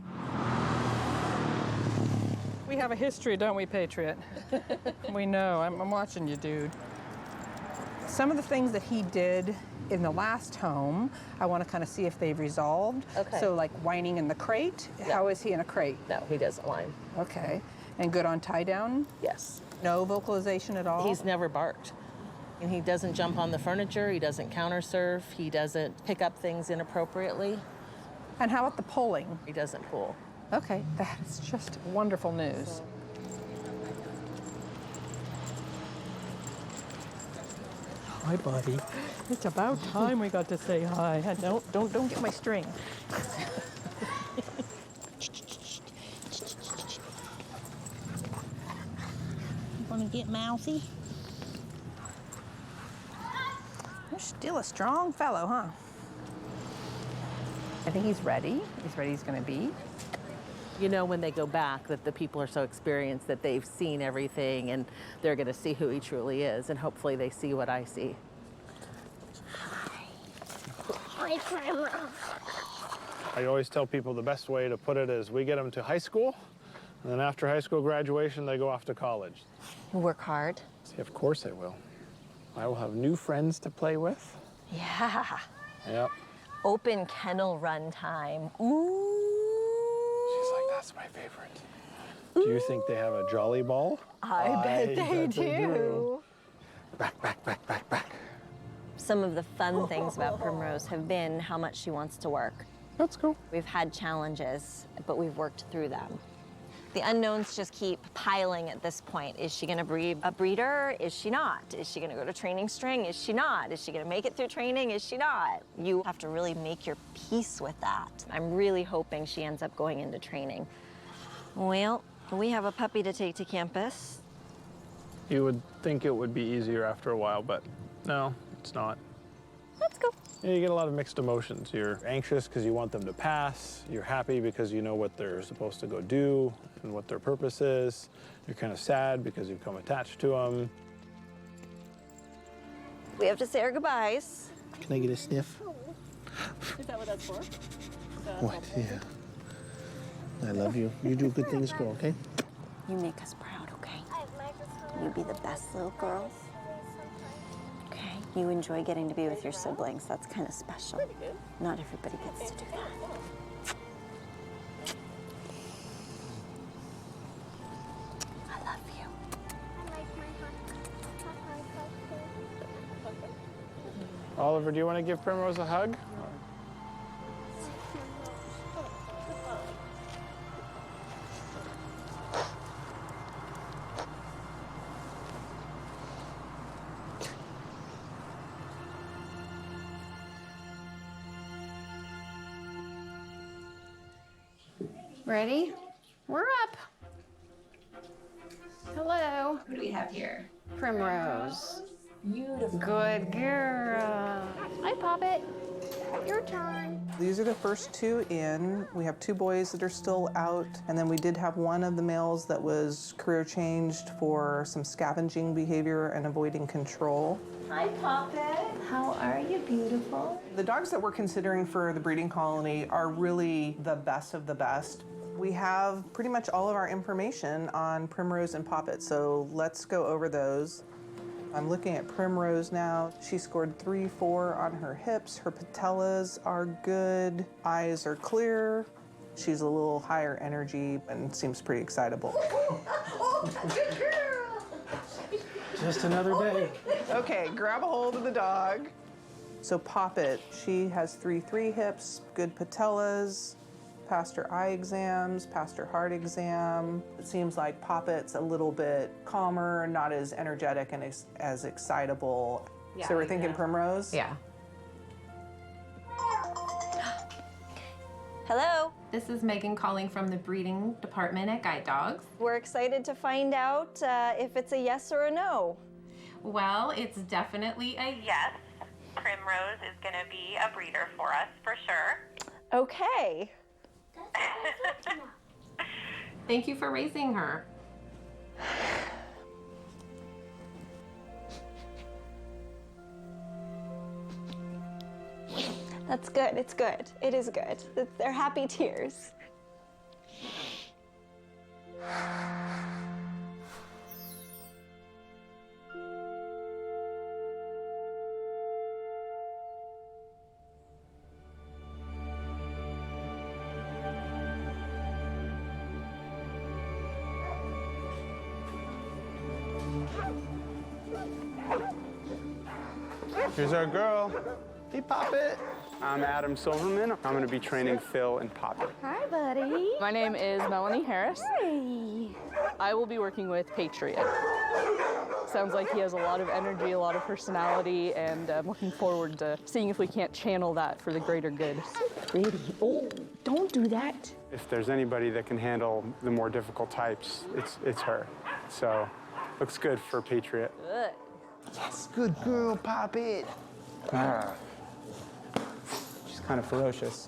We have a history, don't we, Patriot? We know. I'm watching you, dude. Some of the things that he did in the last home, I want to kind of see if they've resolved. Okay. So like whining in the crate, how is he in a crate? No, he doesn't whine. Okay. And good on tie down? Yes. No vocalization at all? He's never barked. And he doesn't jump on the furniture, he doesn't counter surf, he doesn't pick up things inappropriately. And how about the pulling? He doesn't pull. Okay, that is just wonderful news. Hi, buddy. It's about time we got to say hi. Don't get my string. You want to get mousy? You're still a strong fellow, huh? I think he's ready. He's ready. He's going to be. You know, when they go back, that the people are so experienced that they've seen everything and they're going to see who he truly is, and hopefully they see what I see. Hi, Primrose. I always tell people the best way to put it is we get them to high school, and then after high school graduation, they go off to college. Work hard. See, of course I will. I will have new friends to play with. Yeah. Yep. Open kennel run time. Ooh. She's like, that's my favorite. Do you think they have a jolly ball? I bet they do. Back. Some of the fun things about Primrose have been how much she wants to work. That's cool. We've had challenges, but we've worked through them. The unknowns just keep piling at this point. Is she gonna breed a breeder? Is she not? Is she gonna go to training string? Is she not? Is she gonna make it through training? Is she not? You have to really make your peace with that. I'm really hoping she ends up going into training. Well, we have a puppy to take to campus. You would think it would be easier after a while, but no, it's not. Let's go. Yeah, you get a lot of mixed emotions. You're anxious because you want them to pass. You're happy because you know what they're supposed to go do and what their purpose is. You're kind of sad because you've become attached to them. We have to say our goodbyes. Can I get a sniff? Is that what that's for? What? Yeah. I love you. You do good things, girl, okay? You make us proud, okay? You be the best little girls. Okay? You enjoy getting to be with your siblings. That's kind of special. Not everybody gets to do that. I love you. Oliver, do you want to give Primrose a hug? Ready? We're up. Hello. What do we have here? Primrose. Beautiful. Good girl. Hi, Poppet. Your turn. These are the first two in. We have two boys that are still out, and then we did have one of the males that was career changed for some scavenging behavior and avoiding control. Hi, Poppet. How are you, beautiful? The dogs that we're considering for the breeding colony are really the best of the best. We have pretty much all of our information on Primrose and Poppet, so let's go over those. I'm looking at Primrose now. She scored 3-4 on her hips. Her patellas are good. Eyes are clear. She's a little higher energy and seems pretty excitable. Oh, good girl. Just another day. Okay, grab a hold of the dog. So Poppet, she has 3-3 hips, good patellas, passed her eye exams, passed her heart exam. It seems like Poppet's a little bit calmer, not as energetic and as excitable. Yeah, So we're thinking Primrose? Yeah. Hello. This is Megan calling from the breeding department at Guide Dogs. We're excited to find out if it's a yes or a no. Well, it's definitely a Yes, Primrose is going to be a breeder for us for sure. Okay. Thank you for raising her. That's good. It's good. It is good. They're happy tears. Here's our girl. Hey, Poppet. I'm Adam Silverman. I'm going to be training Phil and Poppet. Hi, buddy. My name is Melanie Harris. Hey. I will be working with Patriot. Sounds like he has a lot of energy, a lot of personality, and I'm looking forward to seeing if we can't channel that for the greater good. Pretty. Oh, don't do that. If there's anybody that can handle the more difficult types, it's her. So, looks good for Patriot. Good. Yes, good girl, Poppet. She's kind of ferocious.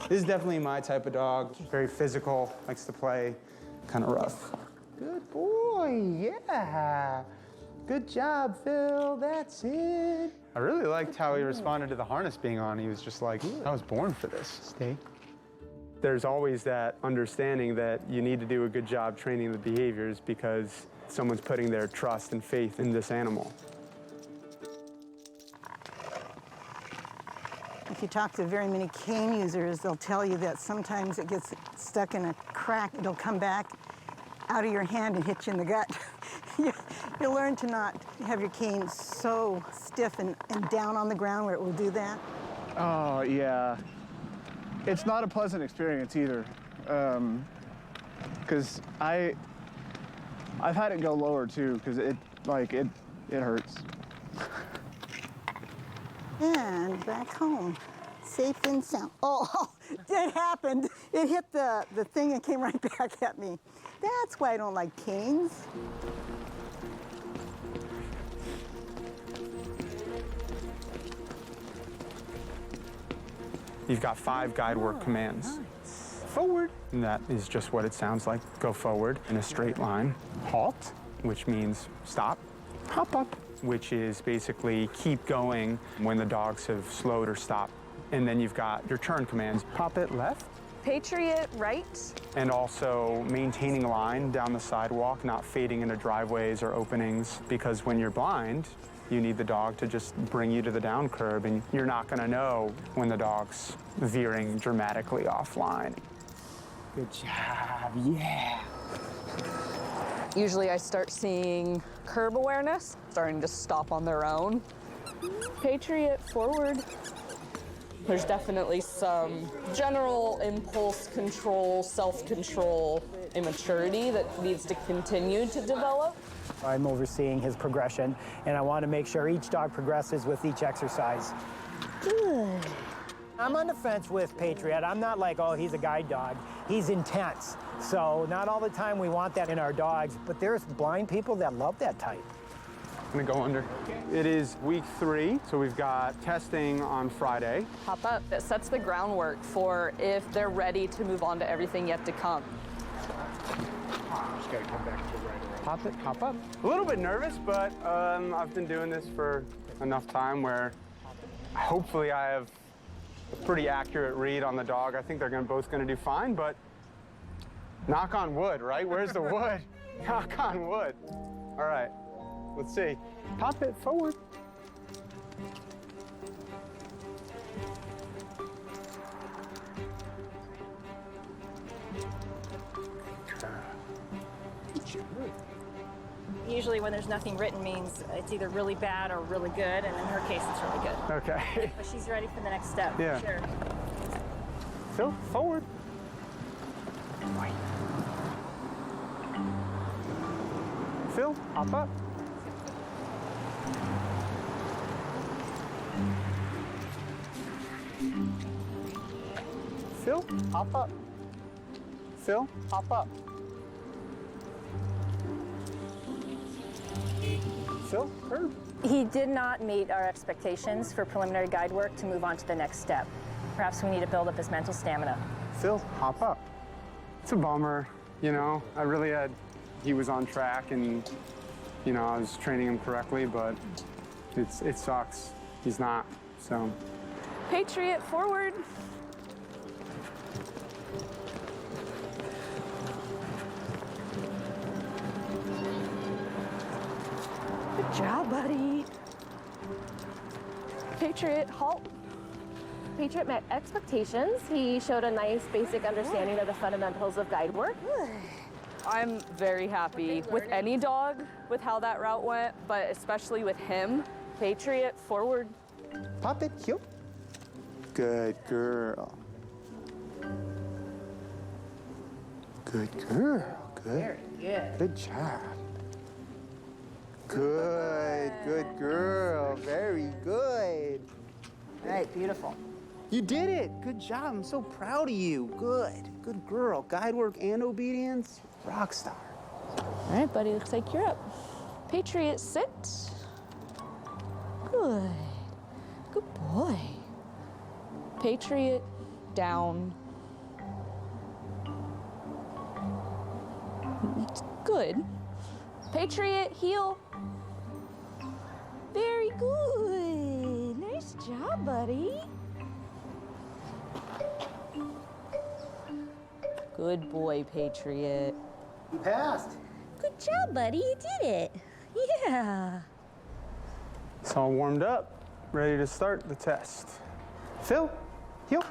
This is definitely my type of dog. Very physical, likes to play, kind of rough. Good boy, yeah. Good job, Phil, that's it. I really liked how he responded to the harness being on. He was just like, I was born for this. Stay. There's always that understanding that you need to do a good job training the behaviors because someone's putting their trust and faith in this animal. If you talk to very many cane users, they'll tell you that sometimes it gets stuck in a crack. It'll come back out of your hand and hit you in the gut. You learn to not have your cane so stiff and down on the ground where it will do that. Oh, yeah. It's not a pleasant experience either. Because I've had it go lower too, because it hurts. And back home, safe and sound. Oh, it happened. It hit the thing and came right back at me. That's why I don't like canes. You've got 5 guide work commands. Nice. Forward, and that is just what it sounds like. Go forward in a straight line. Halt, which means stop. Hop up, which is basically keep going when the dogs have slowed or stopped. And then you've got your turn commands. Poppet left. Patriot right. And also maintaining line down the sidewalk, not fading into driveways or openings, because when you're blind, you need the dog to just bring you to the down curb, and you're not gonna know when the dog's veering dramatically offline. Good job, yeah. Usually I start seeing curb awareness, starting to stop on their own. Patriot forward. There's definitely some general impulse control, self-control, immaturity that needs to continue to develop. I'm overseeing his progression, and I want to make sure each dog progresses with each exercise. Good. I'm on the fence with Patriot. I'm not like, oh, he's a guide dog. He's intense. So not all the time we want that in our dogs, but there's blind people that love that type. I'm gonna go under. It is week 3, so we've got testing on Friday. Hop up. It sets the groundwork for if they're ready to move on to everything yet to come. Just gotta come back to the right. Hop it, hop up. A little bit nervous, but I've been doing this for enough time where hopefully I have a pretty accurate read on the dog. I think they're both gonna do fine, but knock on wood, right? Where's the wood? Knock on wood. All right, let's see. Pop it forward. Usually when there's nothing written means it's either really bad or really good, and in her case, it's really good. Okay. But she's ready for the next step. Yeah. Sure. Phil, forward. Phil, hop up. Phil, hop up. Phil, hop up. Phil, curb. He did not meet our expectations for preliminary guide work to move on to the next step. Perhaps we need to build up his mental stamina. Phil, hop up. It's a bummer, you know. He was on track and, you know, I was training him correctly, but it sucks. He's not, so. Patriot, forward. Good job, buddy. Patriot, halt. Patriot met expectations. He showed a nice basic understanding of the fundamentals of guide work. I'm very happy with any dog with how that route went, but especially with him. Patriot, forward. Pop it, heel. Good girl. Good girl. Good. Very good. Good job. Good girl. Very good. All right, beautiful. You did it. Good job. I'm so proud of you. Good girl. Guide work and obedience. Rock star. All right, buddy, looks like you're up. Patriot, sit. Good. Good boy. Patriot, down. Good. Patriot, heel. Very good. Nice job, buddy. Good boy, Patriot. You passed. Good job, buddy. You did it. Yeah. It's all warmed up, ready to start the test. Phil, heel.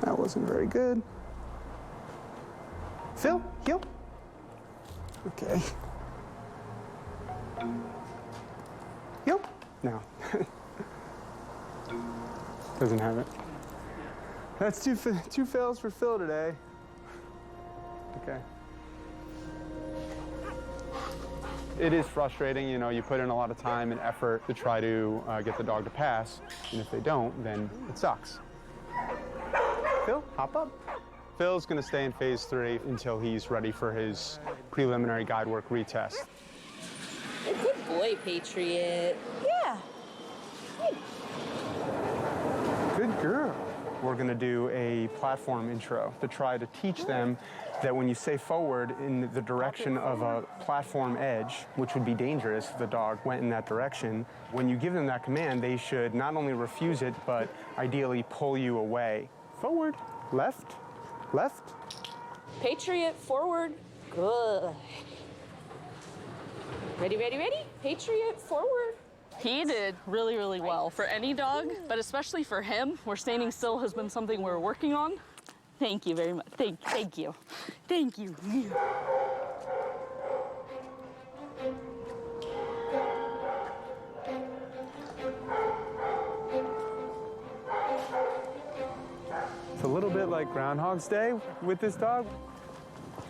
That wasn't very good. Phil, heel. Okay. Heel. No. Doesn't have it. That's two fails for Phil today. Okay. It is frustrating, you know, you put in a lot of time and effort to try to get the dog to pass, and if they don't, then it sucks. Phil, hop up. Phil's gonna stay in phase 3 until he's ready for his preliminary guide work retest. Good boy, Patriot. Yeah. Good girl. We're gonna do a platform intro to try to teach them that when you say forward in the direction of a platform edge, which would be dangerous if the dog went in that direction, when you give them that command, they should not only refuse it, but ideally pull you away. Forward, left, left. Patriot, forward. Good. Ready, ready, ready? Patriot, forward. He did really, really well for any dog, but especially for him, where standing still has been something we're working on. Thank you very much. Thank you. Thank you. It's a little bit like Groundhog's Day with this dog.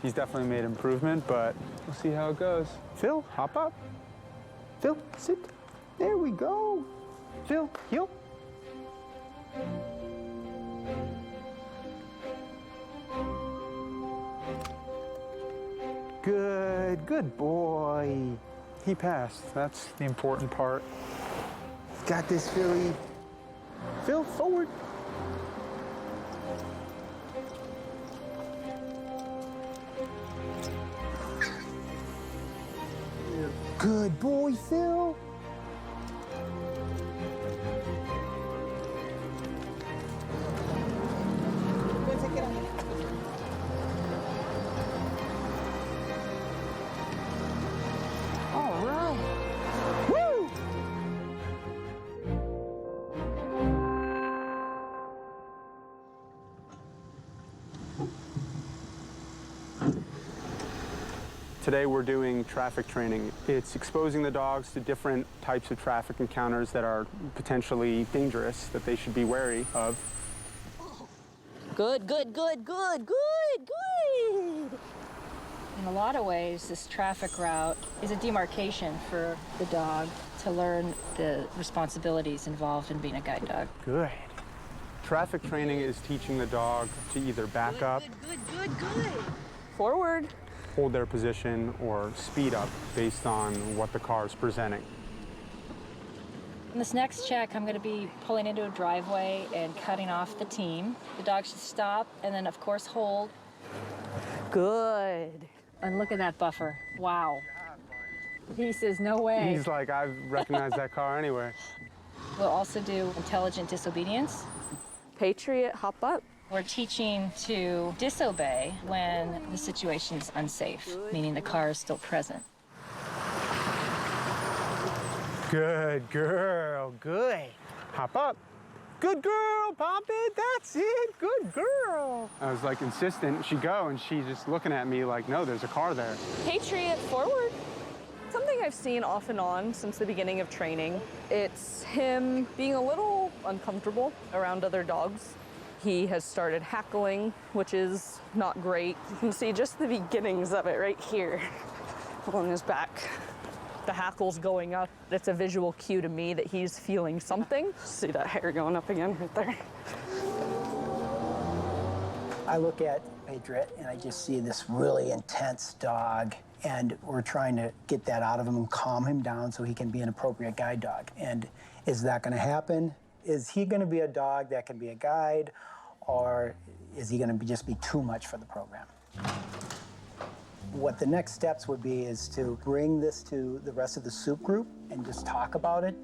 He's definitely made improvement, but we'll see how it goes. Phil, hop up. Phil, sit. There we go. Phil, heel. Good boy. He passed. That's the important part. Got this, Philly. Phil, forward. Good boy, Phil. All right. Woo! Today we're doing traffic training. It's exposing the dogs to different types of traffic encounters that are potentially dangerous, that they should be wary of. Good, good, good, good, good, good. In a lot of ways, this traffic route is a demarcation for the dog to learn the responsibilities involved in being a guide dog. Good. Traffic training is teaching the dog to either back up, Good. Forward. hold their position, or speed up based on what the car is presenting. In this next check, I'm going to be pulling into a driveway and cutting off the team. The dog should stop and then, of course, hold. Good. And look at that buffer. Wow. He says, no way. He's like, I recognize that car anywhere. We'll also do intelligent disobedience. Patriot, hop up. We're teaching to disobey when the situation's unsafe, meaning the car is still present. Good girl, good. Hop up. Good girl, pop it, that's it, good girl. I was like insistent, she'd go, and she's just looking at me like, no, there's a car there. Patriot, forward. Something I've seen off and on since the beginning of training, it's him being a little uncomfortable around other dogs. He has started hackling, which is not great. You can see just the beginnings of it right here along his back. The hackle's going up. It's a visual cue to me that he's feeling something. See that hair going up again right there. I look at Patriot and I just see this really intense dog, and we're trying to get that out of him and calm him down so he can be an appropriate guide dog. And is that going to happen? Is he going to be a dog that can be a guide, or is he going to just be too much for the program? What the next steps would be is to bring this to the rest of the soup group and just talk about it.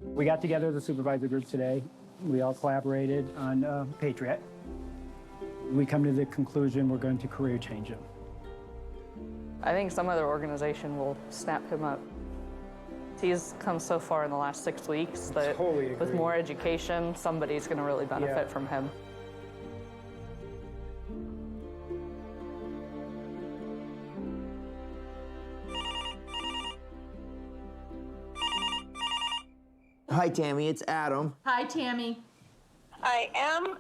We got together the supervisor group today. We all collaborated on Patriot. We come to the conclusion we're going to career change him. I think some other organization will snap him up. He's come so far in the last 6 weeks that with more education, somebody's going to really benefit from him. Hi, Tammy, it's Adam. Hi, Tammy. I am,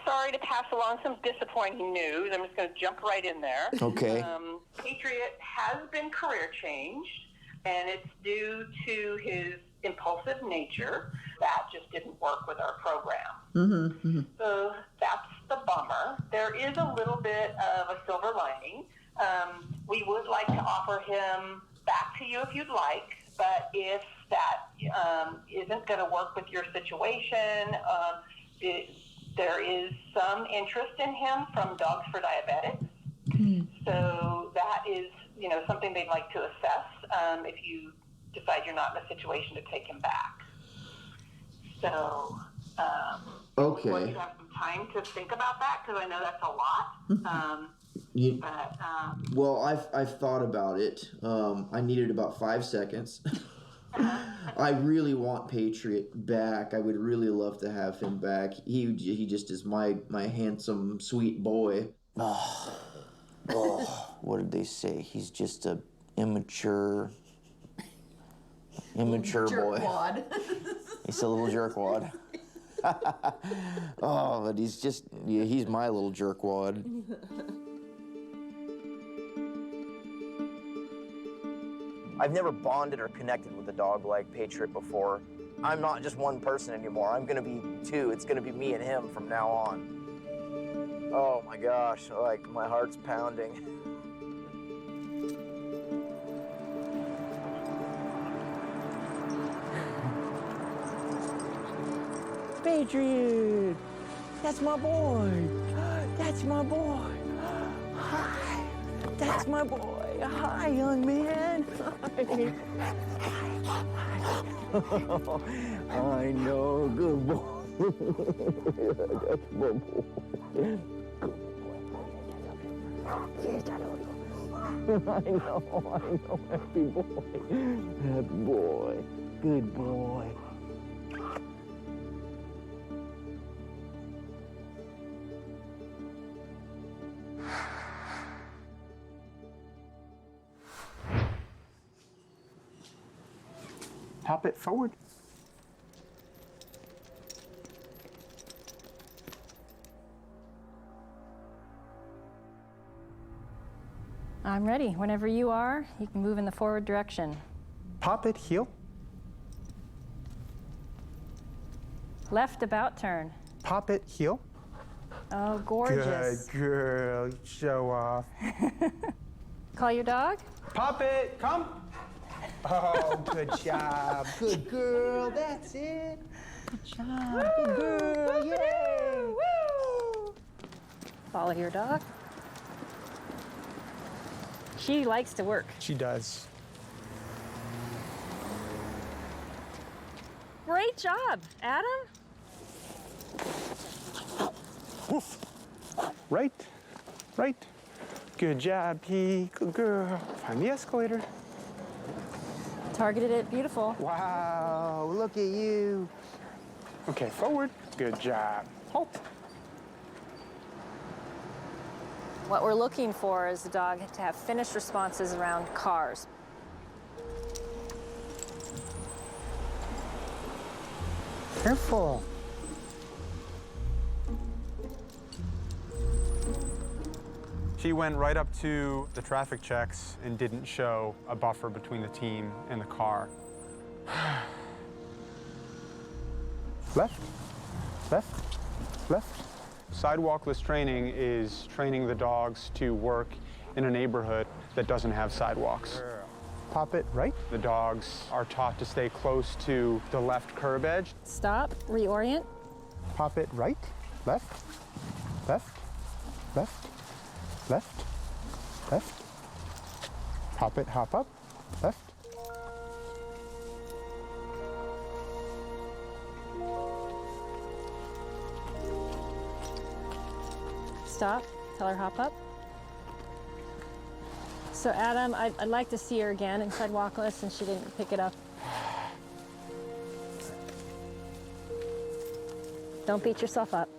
sorry to pass along some disappointing news. I'm just going to jump right in there. Okay. Patriot has been career changed, and it's due to his impulsive nature. That just didn't work with our program. So that's the bummer. There is a little bit of a silver lining. We would like to offer him back to you if you'd like, but if that isn't going to work with your situation, there is some interest in him from Dogs for Diabetics. So that is, something they'd like to assess if you decide you're not in a situation to take him back. So, Okay. Well, you have some time to think about that, because I know that's a lot. Well, I've thought about it. I needed about 5 seconds. I really want Patriot back. I would really love to have him back. He just is my handsome, sweet boy. What did they say? He's just a immature boy. He's a little jerkwad. But he's my little jerkwad. I've never bonded or connected with a dog like Patriot before. I'm not just one person anymore. I'm gonna be two. It's gonna be me and him from now on. Oh my gosh, like my heart's pounding. Patriot, that's my boy. That's my boy. Hi, that's my boy. Hi, young man. I know, good boy. That's my boy. I know, happy boy. Happy boy, good boy. Pop it forward. I'm ready. Whenever you are, you can move in the forward direction. Pop it, heel. Left about turn. Pop it, heel. Oh, gorgeous. Good girl, show off. Call your dog. Pop it, come. Oh, good job. Good girl, that's it. Good job. Good girl. Yay. Woo! Follow your dog. She likes to work. She does. Great job, Adam. Woof. Right. Right. Good job, P. Good girl. Find the escalator. Targeted it, beautiful. Wow, look at you. Okay, forward. Good job. Halt. What we're looking for is the dog to have finished responses around cars. Careful. She went right up to the traffic checks and didn't show a buffer between the team and the car. Left, left, left. Sidewalkless training is training the dogs to work in a neighborhood that doesn't have sidewalks. Pop it right. The dogs are taught to stay close to the left curb edge. Stop, reorient. Pop it right, left, left, left, left, left. Pop it, hop up, left. Stop, tell her hop up. So Adam, I'd like to see her again in sidewalkless, and she didn't pick it up. Don't beat yourself up.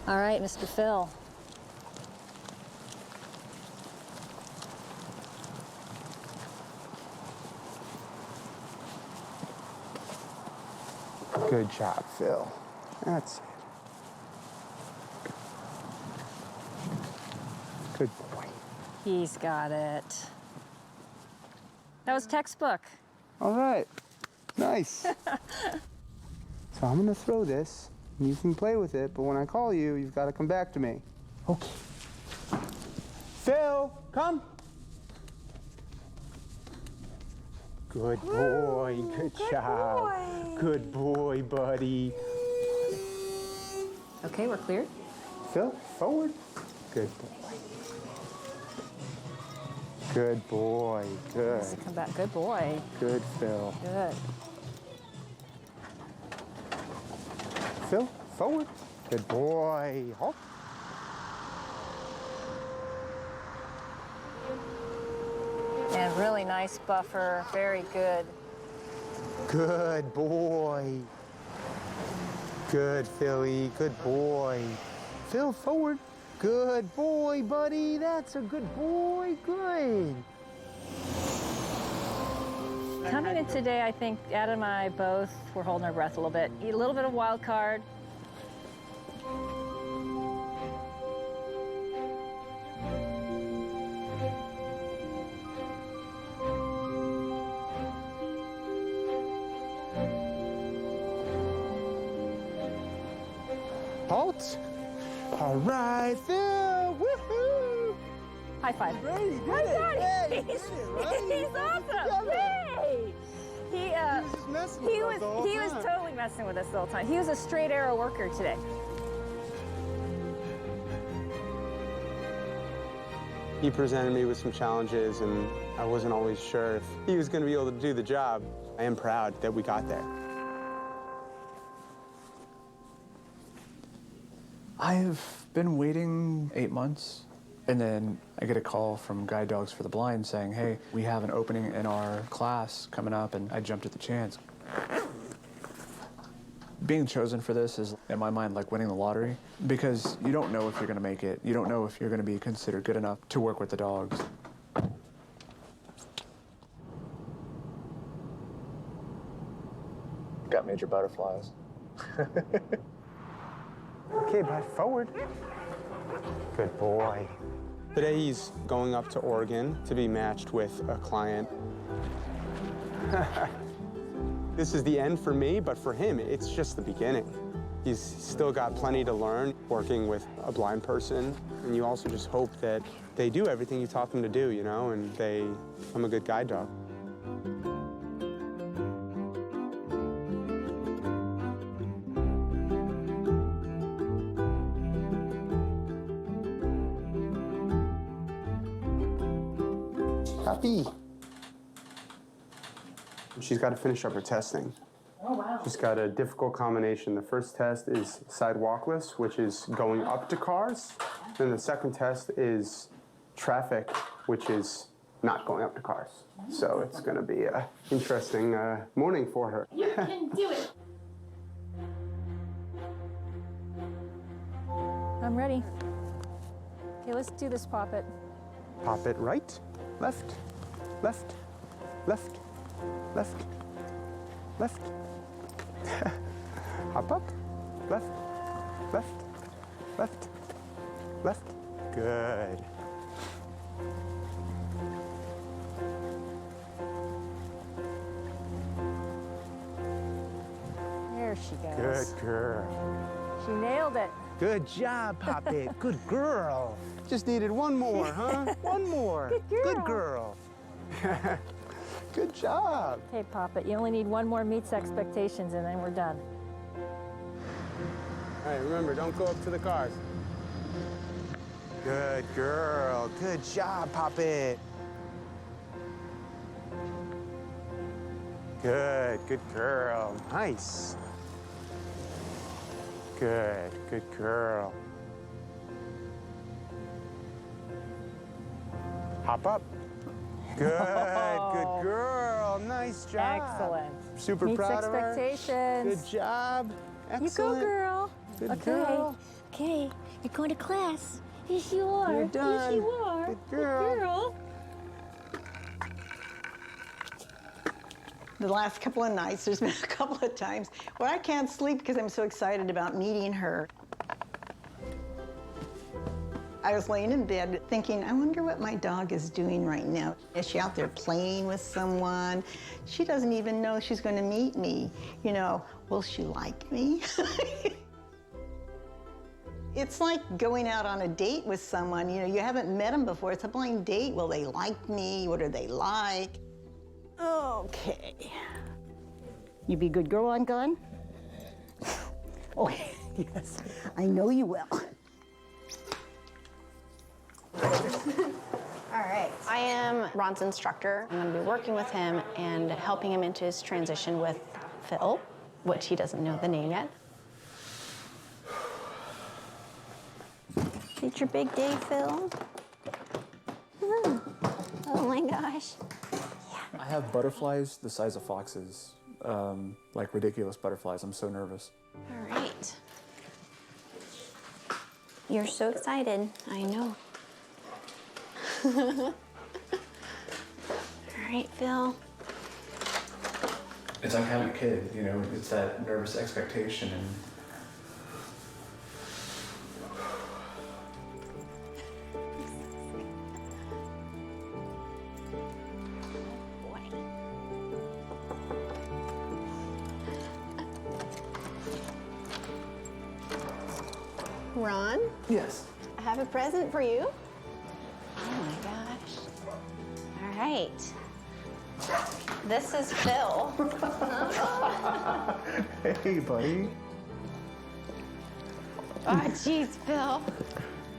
All right, Mr. Phil. Good job, Phil. That's it. Good boy. He's got it. That was textbook. All right. Nice. So I'm gonna throw this, and you can play with it, but when I call you, you've got to come back to me. Okay. Phil, come. Good boy. Good job. Boy. Good boy, buddy. Okay, we're cleared. Phil, forward. Good boy. Good boy. Good. Needs to come back. Good boy. Good, Phil. Good. Phil, forward. Good boy. Halt. And really nice buffer. Very good. Good boy. Good, Philly. Good boy. Phil, forward. Good boy, buddy. That's a good boy. Good. Coming in today, I think Adam and I both were holding our breath a little bit. A little bit of wild card. Halt. All right, Phil. Woohoo. High five. Right, he did Oh, it. God, Yeah, he he's, did it, right? he's awesome. Yay! He was just messing with us the whole he was time. totally messing with us the whole time. He was a straight arrow worker today. He presented me with some challenges, and I wasn't always sure if he was going to be able to do the job. I am proud that we got there. I've been waiting 8 months, and then I get a call from Guide Dogs for the Blind saying, hey, we have an opening in our class coming up, and I jumped at the chance. Being chosen for this is, in my mind, like winning the lottery, because you don't know if you're gonna make it. You don't know if you're gonna be considered good enough to work with the dogs. Got major butterflies. Okay, bud, forward. Good boy. Today he's going up to Oregon to be matched with a client. This is the end for me, but for him, it's just the beginning. He's still got plenty to learn working with a blind person. And you also just hope that they do everything you taught them to do, you know, and they become a good guide dog. Puppy. She's got to finish up her testing. Oh, wow. She's got a difficult combination. The first test is sidewalkless, which is going up to cars. Then the second test is traffic, which is not going up to cars. So it's going to be an interesting morning for her. You can do it. I'm ready. Okay, let's do this, Poppet. Pop it right, left, left, left, left, left. Hop up, left, left, left, left. Good. There she goes. Good girl. She nailed it. Good job, Poppet. Good girl. Just needed one more, huh? One more. Good girl. Good girl. Good job. Okay, Poppet, you only need one more meets expectations and then we're done. All right, remember, don't go up to the cars. Good girl. Good job, Poppet. Good girl. Nice. Good girl. Hop up. Good girl. Nice job. Excellent. Super Meets proud of her. expectations. Good job. You Excellent. go, girl. Good Okay. girl. Okay, you're going to class. Yes, you are. You're done. Yes, you are. Good girl. Good girl. The last couple of nights, there's been a couple of times where I can't sleep because I'm so excited about meeting her. I was laying in bed thinking, I wonder what my dog is doing right now. Is she out there playing with someone? She doesn't even know she's going to meet me. You know, will she like me? It's like going out on a date with someone. You know, you haven't met them before. It's a blind date. Will they like me? What are they like? Okay. You be a good girl on gun? Oh, yes. I know you will. All right, I am Ron's instructor. I'm going to be working with him and helping him into his transition with Phil, which he doesn't know the name yet. It's your big day, Phil. Oh my gosh. I have butterflies the size of foxes, like ridiculous butterflies. I'm so nervous. All right. You're so excited, I know. All right, Phil. It's like having a kid, you know, it's that nervous expectation and Ron? Yes. I have a present for you. Oh my gosh. All right. This is Phil. Hey, buddy. Oh, jeez, Phil.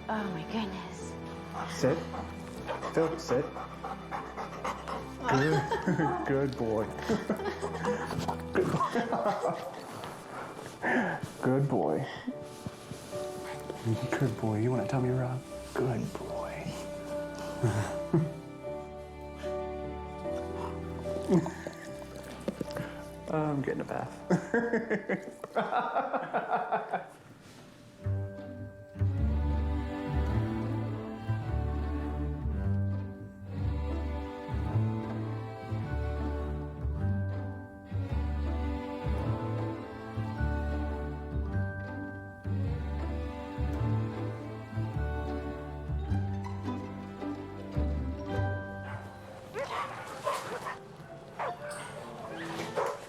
Oh my goodness. Sit. Phil, sit. Good, good boy. Good boy. Good boy. You want to tell me, Rob? Good boy. I'm getting a bath.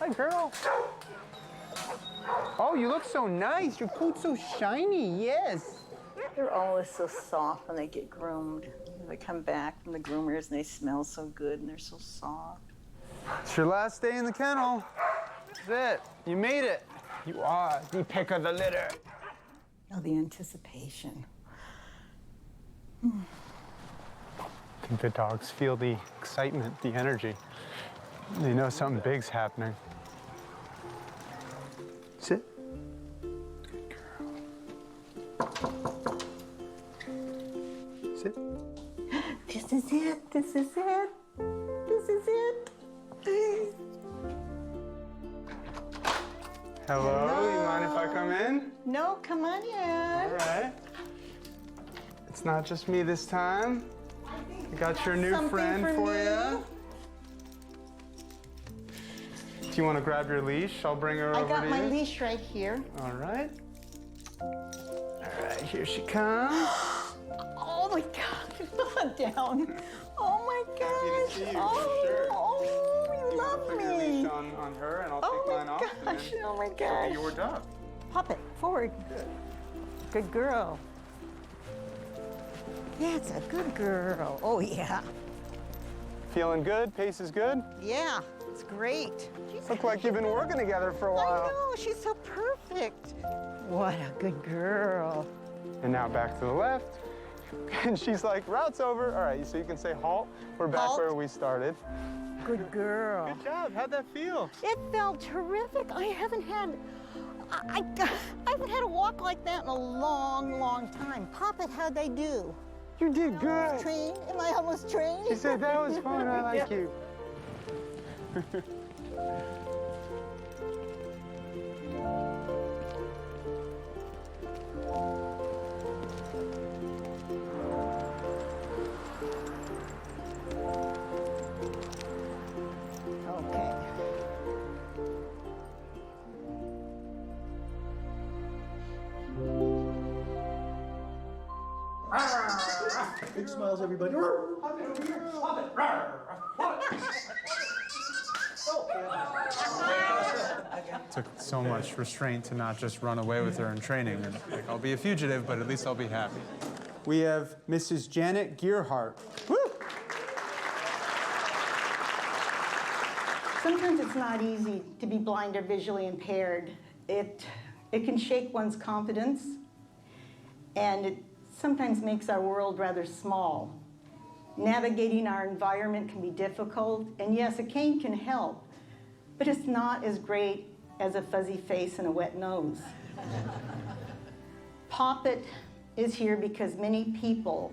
Hi, girl. Oh, you look so nice. Your coat's so shiny, yes. They're always so soft when they get groomed. They come back from the groomers and they smell so good and they're so soft. It's your last day in the kennel. That's it. You made it. You are the pick of the litter. Oh, the anticipation. I think the dogs feel the excitement, the energy. They know something big's happening. Sit. Sit. This is it. This is it. This is it. Hello, you mind if I come in? No, come on in. All right. It's not just me this time. I got your new friend for you. Do you want to grab your leash? I'll bring her over to you. I got my leash right here. All right. All right, here she comes. Oh my God, down. Oh my gosh. Happy to see you, oh, sure. Oh, you love Put me. your leash on her, and I'll take mine off. And then Oh my she'll gosh. be your dog. Pop it forward. Good girl. That's a good girl. Oh yeah. Feeling good? Pace is good? Yeah, it's great. Look like you've been working together for a while. I know, she's so perfect. What a good girl. And now back to the left. And she's like, route's over. All right, so you can say halt. We're back Halt. where we started. Good girl. Good job. How'd that feel? It felt terrific. I haven't had a walk like that in a long, long time. Pop it, how'd they do? You did good. Trained? Am I almost trained? She said that was fun. I like you. Okay. Big smiles, everybody. Took so much restraint to not just run away with her in training. And, like, I'll be a fugitive, but at least I'll be happy. We have Mrs. Janet Gearhart. Woo! Sometimes it's not easy to be blind or visually impaired. It can shake one's confidence, and it sometimes makes our world rather small. Navigating our environment can be difficult, and yes, a cane can help, but it's not as great as a fuzzy face and a wet nose. Poppet is here because many people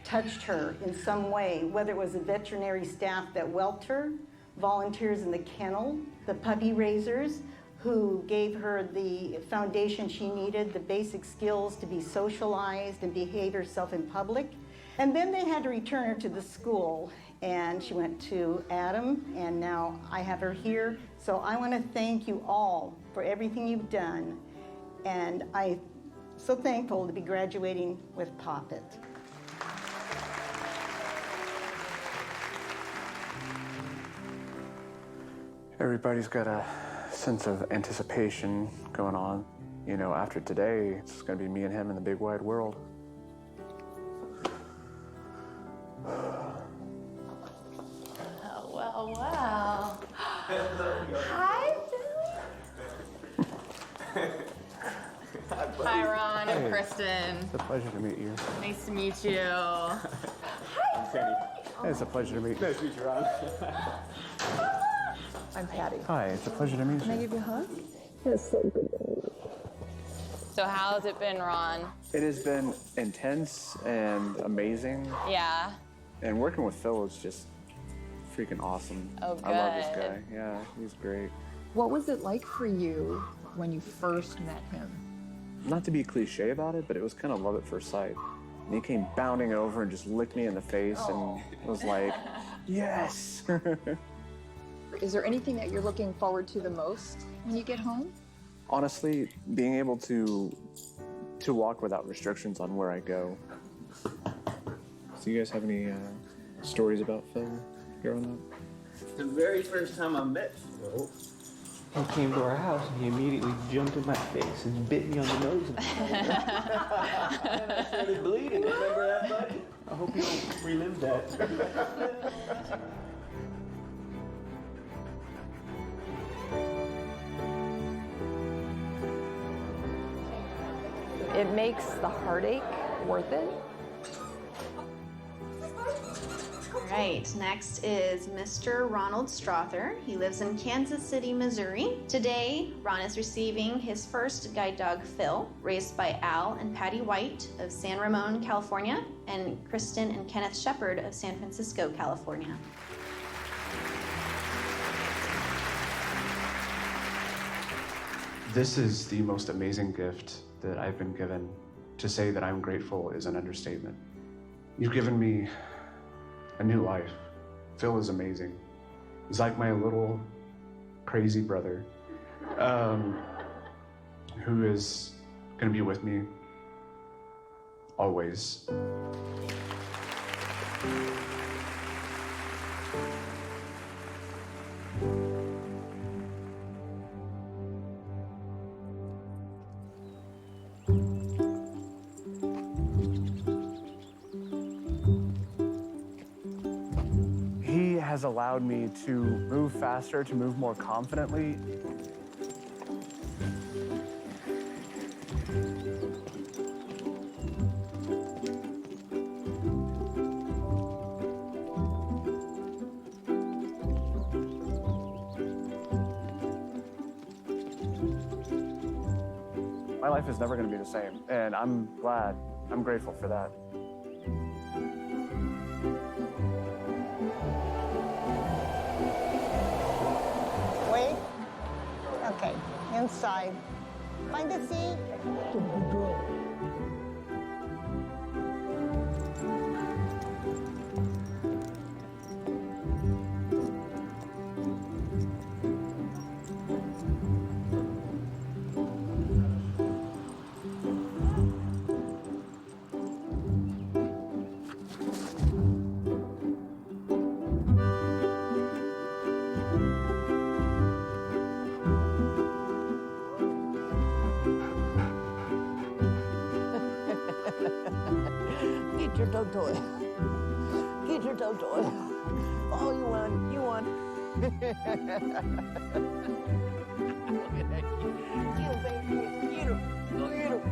touched her in some way, whether it was the veterinary staff that whelped her, volunteers in the kennel, the puppy raisers who gave her the foundation she needed, the basic skills to be socialized and behave herself in public. And then they had to return her to the school, and she went to Adam, and now I have her here. So I want to thank you all for everything you've done, and I'm so thankful to be graduating with Poppet. Everybody's got a sense of anticipation going on. You know, after today, it's going to be me and him in the big wide world. Oh, wow, wow. Hi, Bill. Hi, Ron. I'm Hey. Kristen. It's a pleasure to meet you. Nice to meet you. Hey, it's a pleasure to meet you. Nice to meet you, Ron. I'm Patty. Hi, it's a pleasure to meet Can I you. give you a hug? It's so good to meet you. So how's it been, Ron? It has been intense and amazing. Yeah. And working with Phil is just freaking awesome. Oh, I love this good. guy. Yeah, he's great. What was it like for you when you first met him? Not to be cliche about it, but it was kind of love at first sight. And he came bounding over and just licked me in the face and was like, yes. Is there anything that you're looking forward to the most when you get home? Honestly, being able to walk without restrictions on where I go. So you guys have any stories about Phil growing up? The very first time I met Phil, He came to our house and he immediately jumped in my face and bit me on the nose. And I started bleeding. Remember that, buddy? I hope you don't relive that. It makes the heartache worth it. All right, next is Mr. Ronald Strother. He lives in Kansas City, Missouri. Today, Ron is receiving his first guide dog, Phil, raised by Al and Patty White of San Ramon, California, and Kristen and Kenneth Shepard of San Francisco, California. This is the most amazing gift that I've been given. To say that I'm grateful is an understatement. You've given me a new life. Phil is amazing. He's like my little crazy brother who is gonna be with me always. He has allowed me to move faster, to move more confidently. My life is never going to be the same, and I'm glad, I'm grateful for that. Wait. Okay, inside. Find a seat. Get your dog toy. Get your dog toy. Oh, you won. You won. Look at that. Get him, baby. Get him. Go get him.